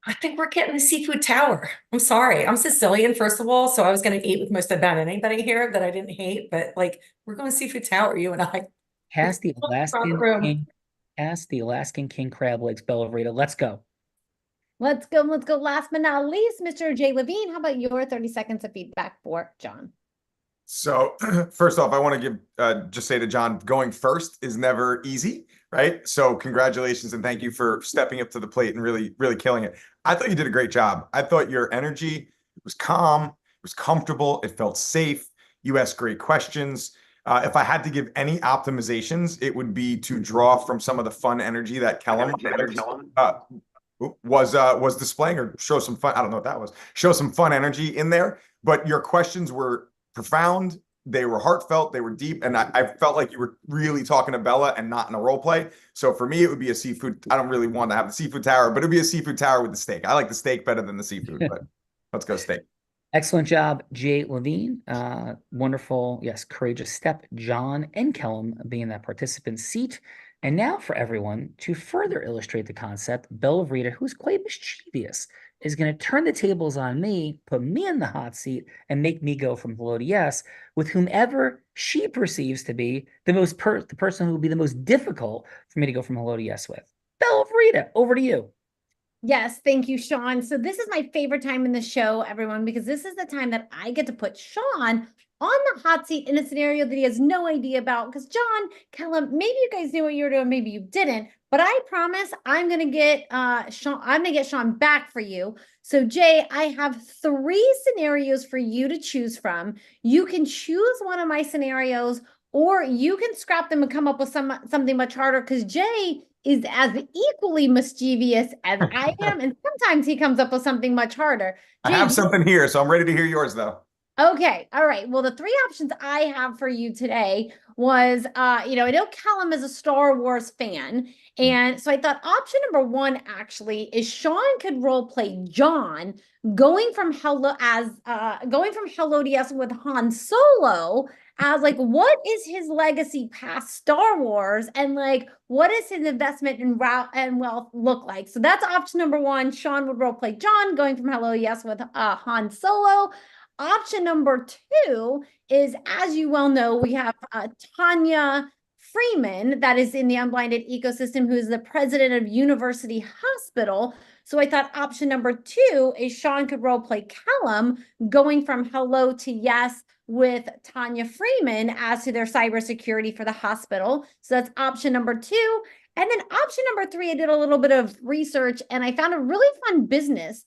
I think we're getting the seafood tower. I'm sorry. I'm Sicilian, first of all, so I was going to eat with most about anybody here that I didn't hate, but like we're going to seafood tower, you and I. Cast the Alaskan king crab legs, Bella Rita. Let's go. Let's go. Let's go. Last but not least, Mr. Jay Levine, how about your 30 seconds of feedback for John? So first off, I want to give just say to John, going first is never easy, right? So congratulations and thank you for stepping up to the plate and really, really killing it. I thought you did a great job. I thought your energy was calm, it was comfortable, it felt safe. You asked great questions. If I had to give any optimizations, it would be to draw from some of the fun energy that Kellum was displaying, or show some fun. I don't know what that was. Show some fun energy in there. But your questions were profound, they were heartfelt, they were deep, and I felt like you were really talking to Bella and not in a role play. So for me, it would be a seafood. I don't really want to have the seafood tower, but it'd be a seafood tower with the steak. I like the steak better than the seafood, but let's go steak. Excellent job, Jay Levine. Wonderful, yes, courageous step. John and Kellum being in that participant seat. And now for everyone, to further illustrate the concept, Bella Rita, who's quite mischievous, is going to turn the tables on me, put me in the hot seat, and make me go from hello to yes with whomever she perceives to be the person who will be the most difficult for me to go from hello to yes with. Bella Rita, over to you. Yes, thank you, Sean. So this is my favorite time in the show, everyone, because this is the time that I get to put Sean on the hot seat in a scenario that he has no idea about. Because John, Kellum, maybe you guys knew what you were doing, maybe you didn't, but I promise I'm gonna get Sean back for you. So Jay, I have 3 scenarios for you to choose from. You can choose one of my scenarios, or you can scrap them and come up with something much harder, because Jay is as equally mischievous as I am, and sometimes he comes up with something much harder. Jay, I have something here, so I'm ready to hear yours, though. Okay, all right. Well, the 3 options I have for you today was, I know Callum is a Star Wars fan, and so I thought option number 1 actually is Sean could role play John going from hello to yes with Han Solo as like, what is his legacy past Star Wars, and like, what is his investment in route and wealth look like? So that's option number one. Sean would role play John, going from Hello Yes with Han Solo. Option number two is, as you well know, we have Tanya Freeman, that is in the Unblinded ecosystem, who is the president of University Hospital. So I thought option number two is Sean could role play Callum, going from Hello to Yes with Tanya Freeman as to their cybersecurity for the hospital. So that's option number two. And then option number three, I did a little bit of research and I found a really fun business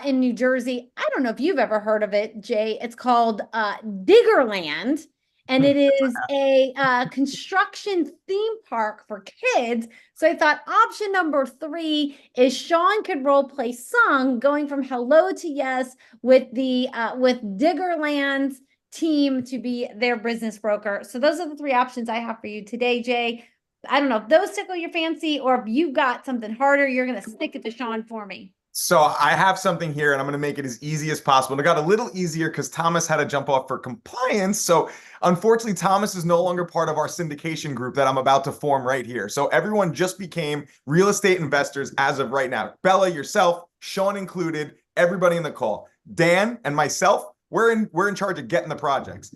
in New Jersey. I don't know if you've ever heard of it, Jay. It's called Diggerland. And it is a construction theme park for kids. So I thought option number three is Sean could role play Sung, going from Hello to Yes with the with Diggerland's team to be their business broker. So those are the three options I have for you today, Jay. I don't know if those tickle your fancy, or if you've got something harder, you're going to stick it to Sean for me. So I have something here and I'm going to make it as easy as possible. And it got a little easier because Thomas had to jump off for compliance. So unfortunately, Thomas is no longer part of our syndication group that I'm about to form right here. So everyone just became real estate investors as of right now. Bella, yourself, Sean included, everybody in the call. Dan and myself, we're in charge of getting the projects.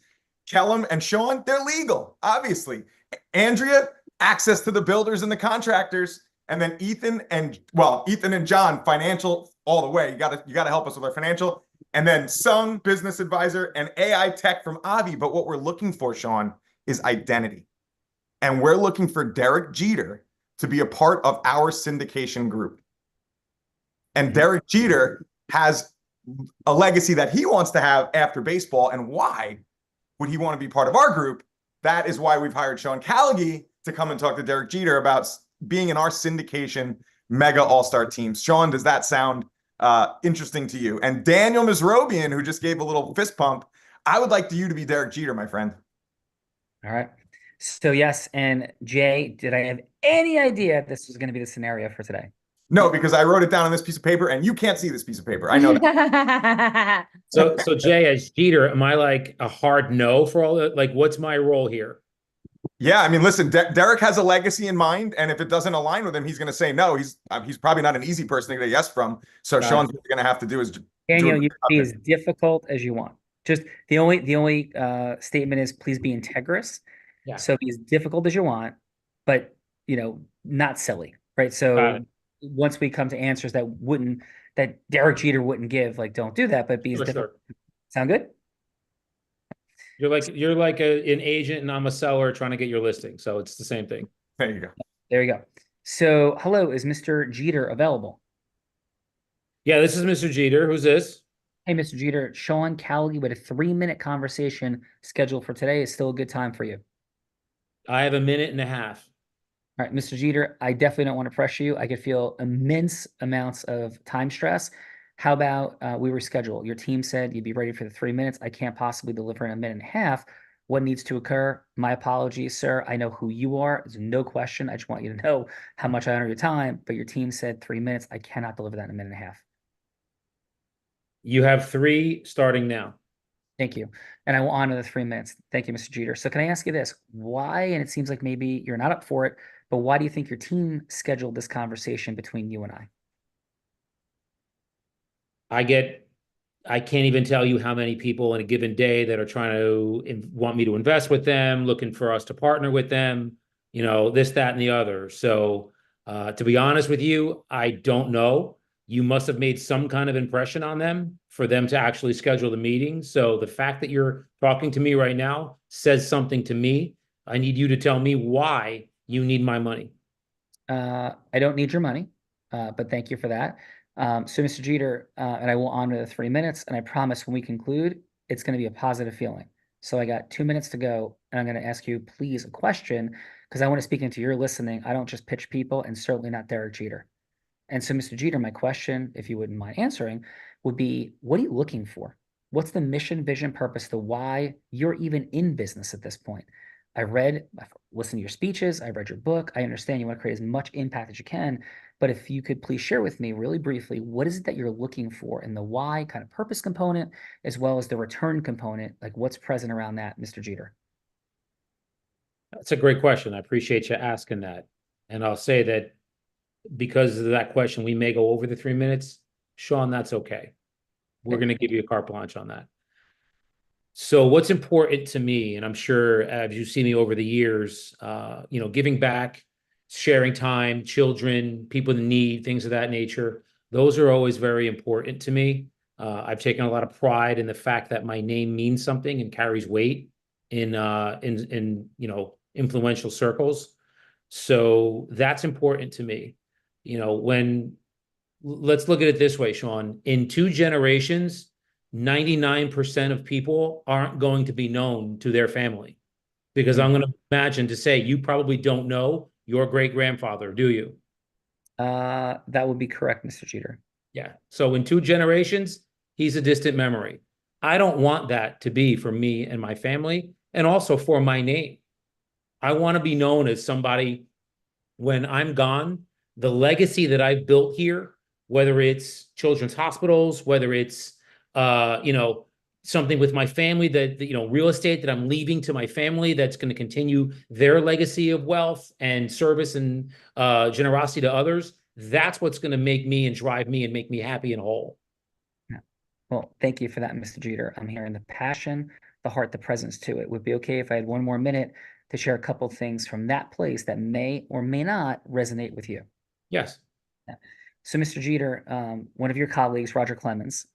Kellum and Sean, they're legal, obviously. Andrea, access to the builders and the contractors. And then Ethan and John, financial all the way. You gotta help us with our financial. And then Sung, business advisor, and AI tech from Avi. But what we're looking for, Sean, is identity. And we're looking for Derek Jeter to be a part of our syndication group. And Derek Jeter has a legacy that he wants to have after baseball. And why would he want to be part of our group? That is why we've hired Sean Callaghy to come and talk to Derek Jeter about being in our syndication mega all-star team. Sean, does that sound interesting to you? And Daniel Misrobian, who just gave a little fist pump, I would like you to be Derek Jeter, my friend. All right. So yes, and Jay, did I have any idea this was going to be the scenario for today? No, because I wrote it down on this piece of paper, and you can't see this piece of paper. I know that. So Jay, as Jeter, am I like a hard no for all that? Like, what's my role here? Yeah, I mean, listen, Derek has a legacy in mind, and if it doesn't align with him, he's going to say no. He's probably not an easy person to get a yes from. So Sean's going to have to do is Daniel, you can be as difficult as you want. Just the only statement is please be integrous. Yeah. So be as difficult as you want, but not silly, right? So once we come to answers that Derek Jeter wouldn't give, like don't do that, but be as difficult. Sound good? You're like an agent and I'm a seller trying to get your listing. So it's the same thing. There you go. There you go. So hello, is Mr. Jeter available? Yeah, this is Mr. Jeter. Who's this? Hey, Mr. Jeter, Sean Callaghy with a 3-minute conversation scheduled for today. Is still a good time for you? I have 1.5 minutes. All right, Mr. Jeter, I definitely don't want to pressure you. I could feel immense amounts of time stress. How about we reschedule? Your team said you'd be ready for the 3 minutes. I can't possibly deliver in 1.5 minutes. What needs to occur? My apologies, sir. I know who you are. There's no question. I just want you to know how much I honor your time. But your team said 3 minutes. I cannot deliver that in 1.5 minutes. You have 3 starting now. Thank you. And I will honor the 3 minutes. Thank you, Mr. Jeter. So can I ask you this? Why, and it seems like maybe you're not up for it, but why do you think your team scheduled this conversation between you and I? I can't even tell you how many people in a given day that are trying to want me to invest with them, looking for us to partner with them, this, that, and the other. So to be honest with you, I don't know. You must have made some kind of impression on them for them to actually schedule the meeting. So the fact that you're talking to me right now says something to me. I need you to tell me why you need my money. I don't need your money, but thank you for that. So Mr. Jeter, and I will honor the 3 minutes, and I promise when we conclude, it's going to be a positive feeling. So I got 2 minutes to go, and I'm going to ask you, please, a question, because I want to speak into your listening. I don't just pitch people, and certainly not Derek Jeter. And so, Mr. Jeter, my question, if you wouldn't mind answering, would be, what are you looking for? What's the mission, vision, purpose, the why you're even in business at this point? I've listened to your speeches. I've read your book. I understand you want to create as much impact as you can. But if you could please share with me really briefly, what is it that you're looking for in the why kind of purpose component, as well as the return component? Like what's present around that, Mr. Jeter? That's a great question. I appreciate you asking that. And I'll say that because of that question, we may go over the 3 minutes. Sean, that's okay. We're going to give you a carte blanche on that. So what's important to me, and I'm sure as you see me over the years, giving back, sharing time, children, people in need, things of that nature, those are always very important to me. I've taken a lot of pride in the fact that my name means something and carries weight in influential circles. So that's important to me. Let's look at it this way, Sean. In 2 generations, 99% of people aren't going to be known to their family, because I'm going to imagine to say you probably don't know your great grandfather, do you? That would be correct, Mr. Jeter. Yeah. So in 2 generations, he's a distant memory. I don't want that to be for me and my family, and also for my name. I want to be known as somebody when I'm gone. The legacy that I've built here, whether it's children's hospitals, whether it's something with my family that real estate that I'm leaving to my family that's going to continue their legacy of wealth and service and generosity to others. That's what's going to make me and drive me and make me happy and whole. Yeah. Well, thank you for that, Mr. Jeter. I'm hearing the passion, the heart, the presence to it. Would it be okay if I had one more minute to share a couple of things from that place that may or may not resonate with you? Yes. Yeah. So, Mr. Jeter, one of your colleagues, Roger Clemens,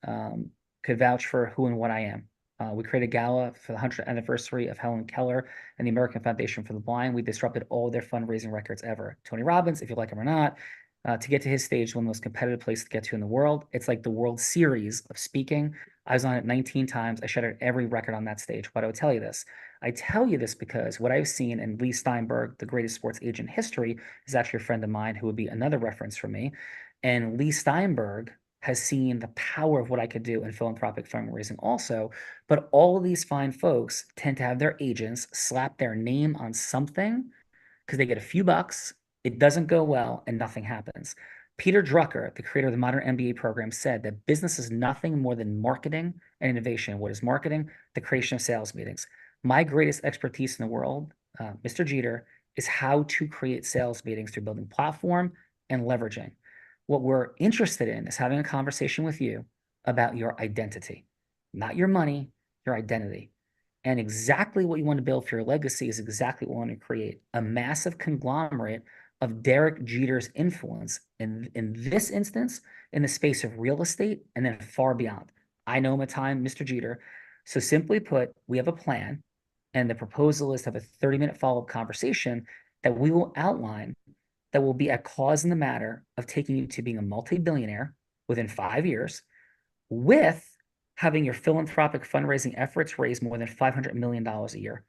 could vouch for who and what I am. We created a gala for the 100th anniversary of Helen Keller and the American Foundation for the Blind. We disrupted all their fundraising records ever. Tony Robbins, if you like him or not, to get to his stage, one of the most competitive places to get to in the world. It's like the World Series of speaking. I was on it 19 times. I shattered every record on that stage. Why do I tell you this? I tell you this because what I've seen, and Lee Steinberg, the greatest sports agent in history, is actually a friend of mine who would be another reference for me. And Lee Steinberg has seen the power of what I could do in philanthropic fundraising also. But all of these fine folks tend to have their agents slap their name on something because they get a few bucks, it doesn't go well, and nothing happens. Peter Drucker, the creator of the modern MBA program, said that business is nothing more than marketing and innovation. What is marketing? The creation of sales meetings. My greatest expertise in the world, Mr. Jeter, is how to create sales meetings through building platform and leveraging. What we're interested in is having a conversation with you about your identity, not your money, your identity. And exactly what you want to build for your legacy is exactly what we want to create, a massive conglomerate of Derek Jeter's influence in this instance, in the space of real estate, and then far beyond. I know him at time, Mr. Jeter. So simply put, we have a plan, and the proposal is to have a 30-minute follow-up conversation that we will outline that will be a cause in the matter of taking you to being a multi-billionaire within 5 years, with having your philanthropic fundraising efforts raise more than $500 million a year.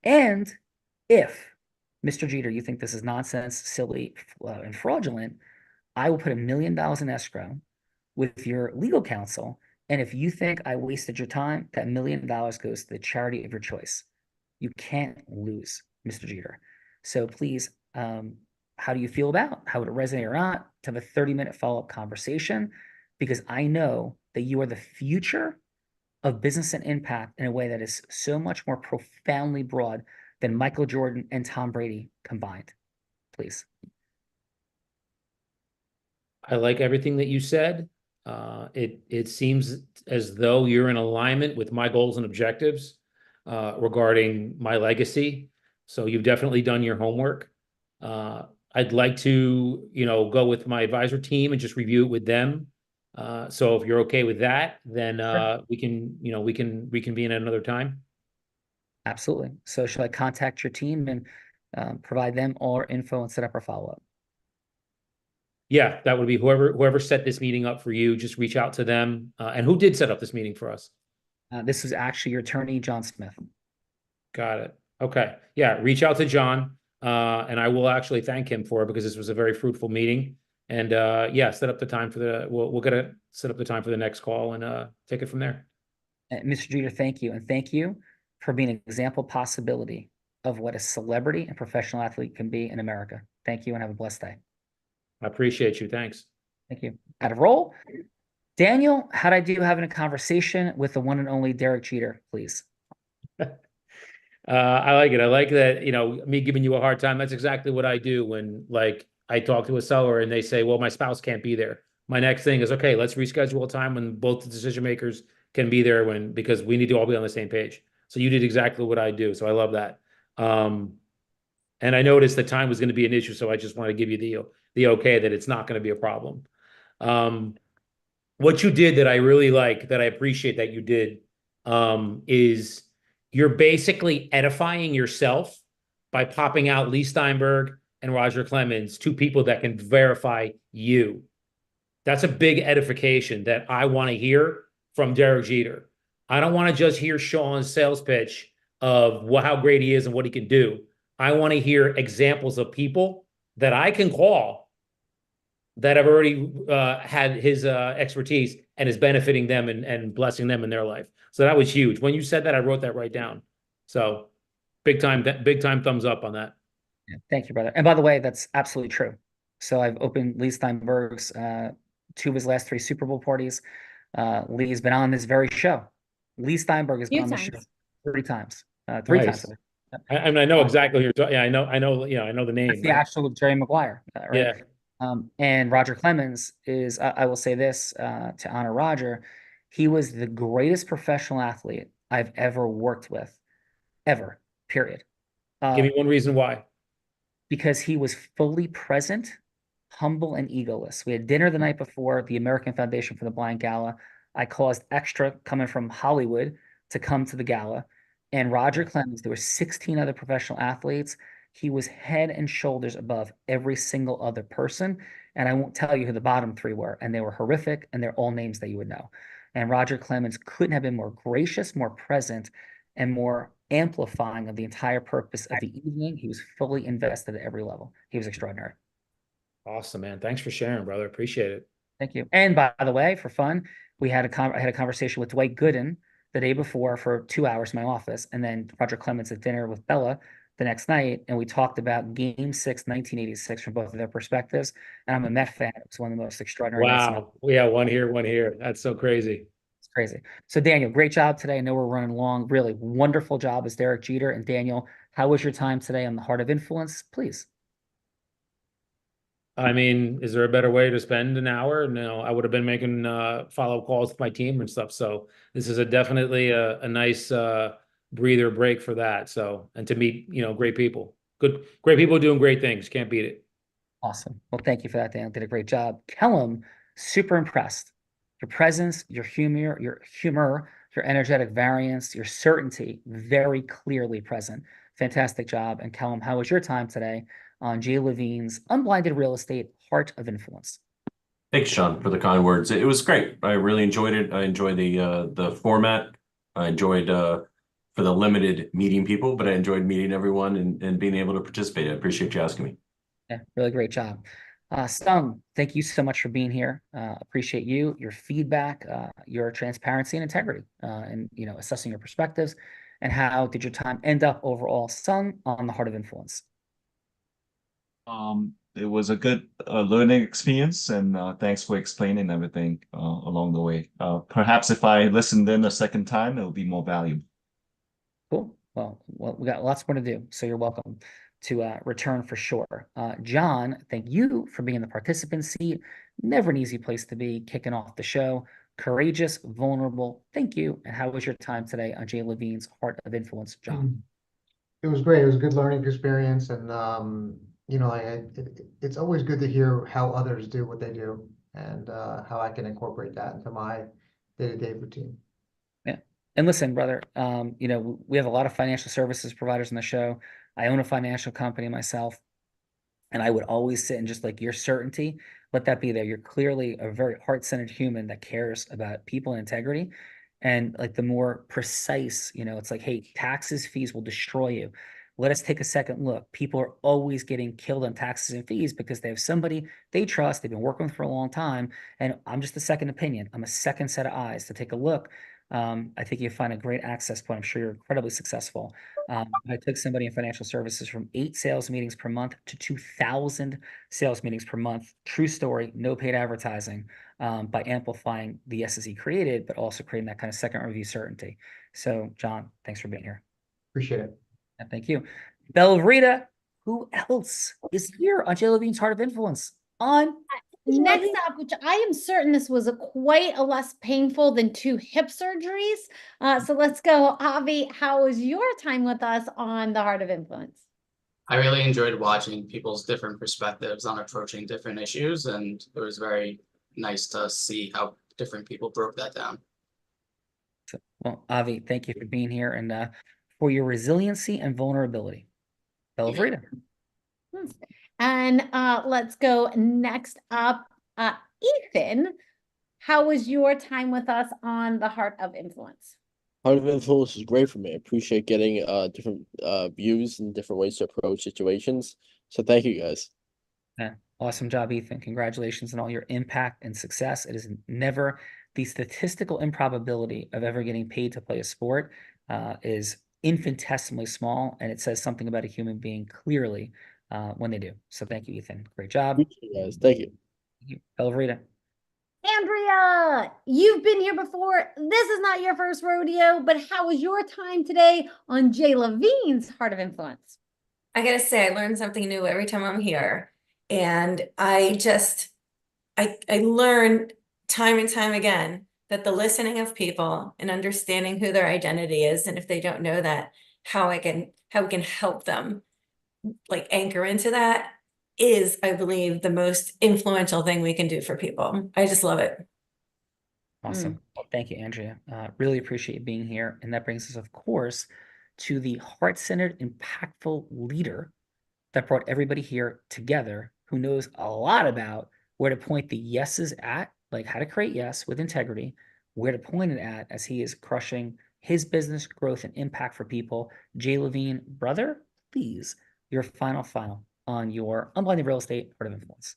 And if, Mr. Jeter, you think this is nonsense, silly, and fraudulent, I will put $1 million in escrow with your legal counsel. And if you think I wasted your time, that $1 million goes to the charity of your choice. You can't lose, Mr. Jeter. So please, how do you feel about how would it resonate or not to have a 30-minute follow-up conversation? Because I know that you are the future of business and impact in a way that is so much more profoundly broad than Michael Jordan and Tom Brady combined. Please. I like everything that you said. It seems as though you're in alignment with my goals and objectives regarding my legacy. So you've definitely done your homework. I'd like to, go with my advisor team and just review it with them. So if you're okay with that, then we can reconvene at another time. Absolutely. So should I contact your team and provide them all our info and set up our follow-up? Yeah, that would be whoever set this meeting up for you. Just reach out to them. And who did set up this meeting for us? This was actually your attorney, John Smith. Got it. Okay. Yeah, reach out to John, and I will actually thank him for it because this was a very fruitful meeting. And yeah, set up the time for we'll get to set up the time for the next call and take it from there. Mr. Jeter, thank you. And thank you for being an example possibility of what a celebrity and professional athlete can be in America. Thank you and have a blessed day. I appreciate you. Thanks. Thank you. Out of roll. Daniel, how'd I do having a conversation with the one and only Derek Jeter, please? I like it. I like that, me giving you a hard time. That's exactly what I do when like I talk to a seller and they say, well, my spouse can't be there. My next thing is, okay, let's reschedule a time when both the decision makers can be there because we need to all be on the same page. So you did exactly what I do. So I love that. And I noticed that time was going to be an issue. So I just want to give you the okay that it's not going to be a problem. What you did that I really like, that I appreciate that you did, is you're basically edifying yourself by popping out Lee Steinberg and Roger Clemens, two people that can verify you. That's a big edification that I want to hear from Derek Jeter. I don't want to just hear Sean's sales pitch of how great he is and what he can do. I want to hear examples of people that I can call that have already had his expertise and is benefiting them and blessing them in their life. So that was huge. When you said that, I wrote that right down. So big time thumbs up on that. Yeah, thank you, brother. And by the way, that's absolutely true. So I've opened Lee Steinberg's 2 of his last 3 Super Bowl parties. Lee's been on this very show. Lee Steinberg has been on this show 3 times. 3 Nice. times. I know exactly who you're talking. Yeah, I know. I know the name. That's the actual Jerry Maguire, right? Yeah. And Roger Clemens is, I will say this to honor Roger, he was the greatest professional athlete I've ever worked with, ever, period. Give me one reason why. Because he was fully present, humble, and egoless. We had dinner the night before the American Foundation for the Blind Gala. I caused extra coming from Hollywood to come to the gala. And Roger Clemens, there were 16 other professional athletes. He was head and shoulders above every single other person. And I won't tell you who the bottom 3 were. And they were horrific, and they're all names that you would know. And Roger Clemens couldn't have been more gracious, more present, and more amplifying of the entire purpose of the evening. He was fully invested at every level. He was extraordinary. Awesome, man. Thanks for sharing, brother. Appreciate it. Thank you. And by the way, for fun, I had a conversation with Dwight Gooden the day before for 2 hours in my office, and then Roger Clemens at dinner with Bella the next night, and we talked about Game 6, 1986 from both of their perspectives. And I'm a Met fan. It was one of the most extraordinary nights of my life. Wow. Yeah, one here, one here. That's so crazy. It's crazy. So Daniel, great job today. I know we're running long. Really wonderful job as Derek Jeter. And Daniel, how was your time today on the Heart of Influence? Please. I mean, is there a better way to spend an hour? No, I would have been making follow-up calls with my team and stuff. So this is definitely a nice breather break for that. So, and to meet, great people. Great people doing great things. Can't beat it. Awesome. Well, thank you for that, Daniel. Did a great job. Kellum, super impressed. Your presence, your humor, your energetic variance, your certainty, very clearly present. Fantastic job. And Kellum, how was your time today on Jay Levine's Unblinded Real Estate Heart of Influence? Thanks, Sean, for the kind words. It was great. I really enjoyed it. I enjoyed the format. I enjoyed for the limited meeting people, but I enjoyed meeting everyone and being able to participate. I appreciate you asking me. Yeah, really great job. Sung, thank you so much for being here. Appreciate you, your feedback, your transparency and integrity, and assessing your perspectives. And how did your time end up overall, Sung, on the Heart of Influence? It was a good learning experience, and thanks for explaining everything along the way. Perhaps if I listened in a second time, it would be more valuable. Cool. Well, we got lots more to do, so you're welcome to return for sure. John, thank you for being in the participant seat. Never an easy place to be, kicking off the show. Courageous, vulnerable. Thank you. And how was your time today on Jay Levine's Heart of Influence, John? It was great. It was a good learning experience, and it's always good to hear how others do what they do, and how I can incorporate that into my day-to-day routine. Yeah. And listen, brother, we have a lot of financial services providers on the show. I own a financial company myself, and I would always sit in just like your certainty, let that be there. You're clearly a very heart-centered human that cares about people and integrity. And like the more precise, it's like, hey, taxes, fees will destroy you. Let us take a second look. People are always getting killed on taxes and fees because they have somebody they trust, they've been working with for a long time. And I'm just a second opinion. I'm a second set of eyes to take a look. I think you find a great access point. I'm sure you're incredibly successful. I took somebody in financial services from 8 sales meetings per month to 2,000 sales meetings per month. True story, no paid advertising, by amplifying the yeses he created, but also creating that kind of second review certainty. So, John, thanks for being here. Appreciate it. Thank you. Bella Rita, who else is here on Jay Levine's Heart of Influence? Next up, which I am certain this was quite a less painful than 2 hip surgeries. So let's go. Avi, how was your time with us on the Heart of Influence? I really enjoyed watching people's different perspectives on approaching different issues, and it was very nice to see how different people broke that down. Well, Avi, thank you for being here and for your resiliency and vulnerability. Bella Rita. And let's go next up. Ethan, how was your time with us on the Heart of Influence? Heart of Influence is great for me. I appreciate getting different views and different ways to approach situations. So thank you guys. Yeah, awesome job, Ethan. Congratulations on all your impact and success. It is never the statistical improbability of ever getting paid to play a sport is infinitesimally small, and it says something about a human being clearly when they do. So thank you, Ethan. Great job. Thank you guys. Thank you. Bella Rita. Andrea, you've been here before. This is not your first rodeo, but how was your time today on Jay Levine's Heart of Influence? I gotta say, I learn something new every time I'm here. And I learned time and time again that the listening of people and understanding who their identity is, and if they don't know that, how we can help them like anchor into that is, I believe, the most influential thing we can do for people. I just love it. Awesome. Well, thank you, Andrea. Really appreciate you being here. And that brings us, of course, to the heart-centered, impactful leader that brought everybody here together, who knows a lot about where to point the yeses at, like how to create yes with integrity, where to point it at as he is crushing his business growth and impact for people. Jay Levine, brother, please, your final on your unblinded real estate Heart of Influence.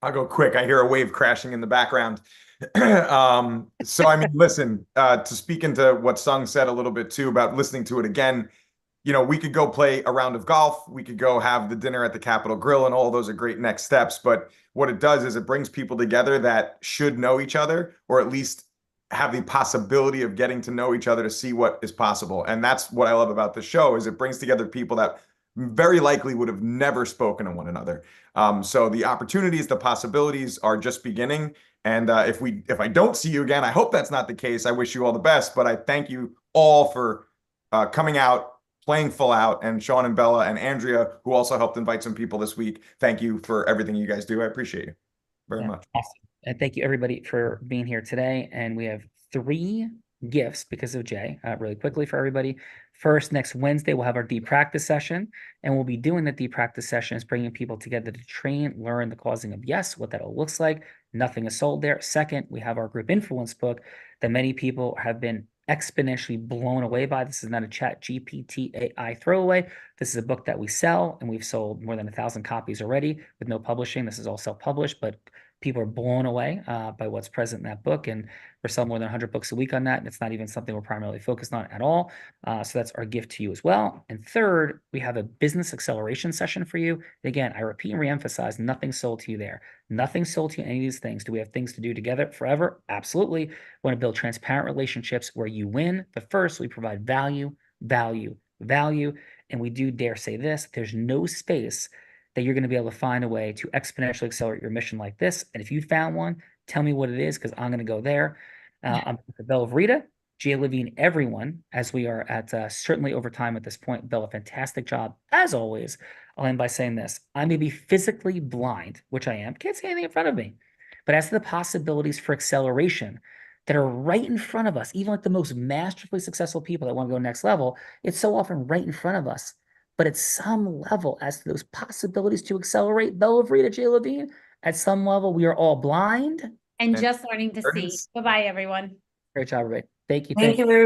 I'll go quick. I hear a wave crashing in the background. So, I mean, listen, to speak into what Sung said a little bit too about listening to it again, you know, we could go play a round of golf. We could go have the dinner at the Capitol Grill, and all those are great next steps. But what it does is it brings people together that should know each other, or at least have the possibility of getting to know each other to see what is possible. And that's what I love about the show, is it brings together people that very likely would have never spoken to one another. So the opportunities, the possibilities are just beginning. And if I don't see you again, I hope that's not the case. I wish you all the best, but I thank you all for coming out, playing full out, and Sean and Bella and Andrea, who also helped invite some people this week. Thank you for everything you guys do. I appreciate you very much. Awesome. And thank you everybody for being here today. And we have 3 gifts because of Jay, really quickly for everybody. First, next Wednesday, we'll have our deep practice session, and we'll be doing the deep practice session is bringing people together to train, learn the causing of yes, what that all looks like. Nothing is sold there. Second, we have our group influence book that many people have been exponentially blown away by. This is not a chat GPT AI throwaway. This is a book that we sell, and we've sold more than 1,000 copies already with no publishing. This is all self-published, but people are blown away by what's present in that book, and we're selling more than 100 books a week on that, and it's not even something we're primarily focused on at all. So that's our gift to you as well. And third, we have a business acceleration session for you. Again, I repeat and reemphasize, nothing sold to you there. Nothing sold to you in any of these things. Do we have things to do together forever? Absolutely. We want to build transparent relationships where you win. But first, we provide value, value, value. And we do dare say this, there's no space that you're going to be able to find a way to exponentially accelerate your mission like this. And if you found one, tell me what it is, because I'm going to go there. I'm Bella Rita, Jay Levine, everyone, as we are at certainly over time at this point. Bella, fantastic job, as always. I'll end by saying this. I may be physically blind, which I am, can't see anything in front of me. But as to the possibilities for acceleration that are right in front of us, even like the most masterfully successful people that want to go next level, it's so often right in front of us. But at some level, as to those possibilities to accelerate, Bella Rita, Jay Levine, at some level, we are all blind. And just starting to see. Bye-bye, everyone. Great job, everybody. Thank you. Thank you.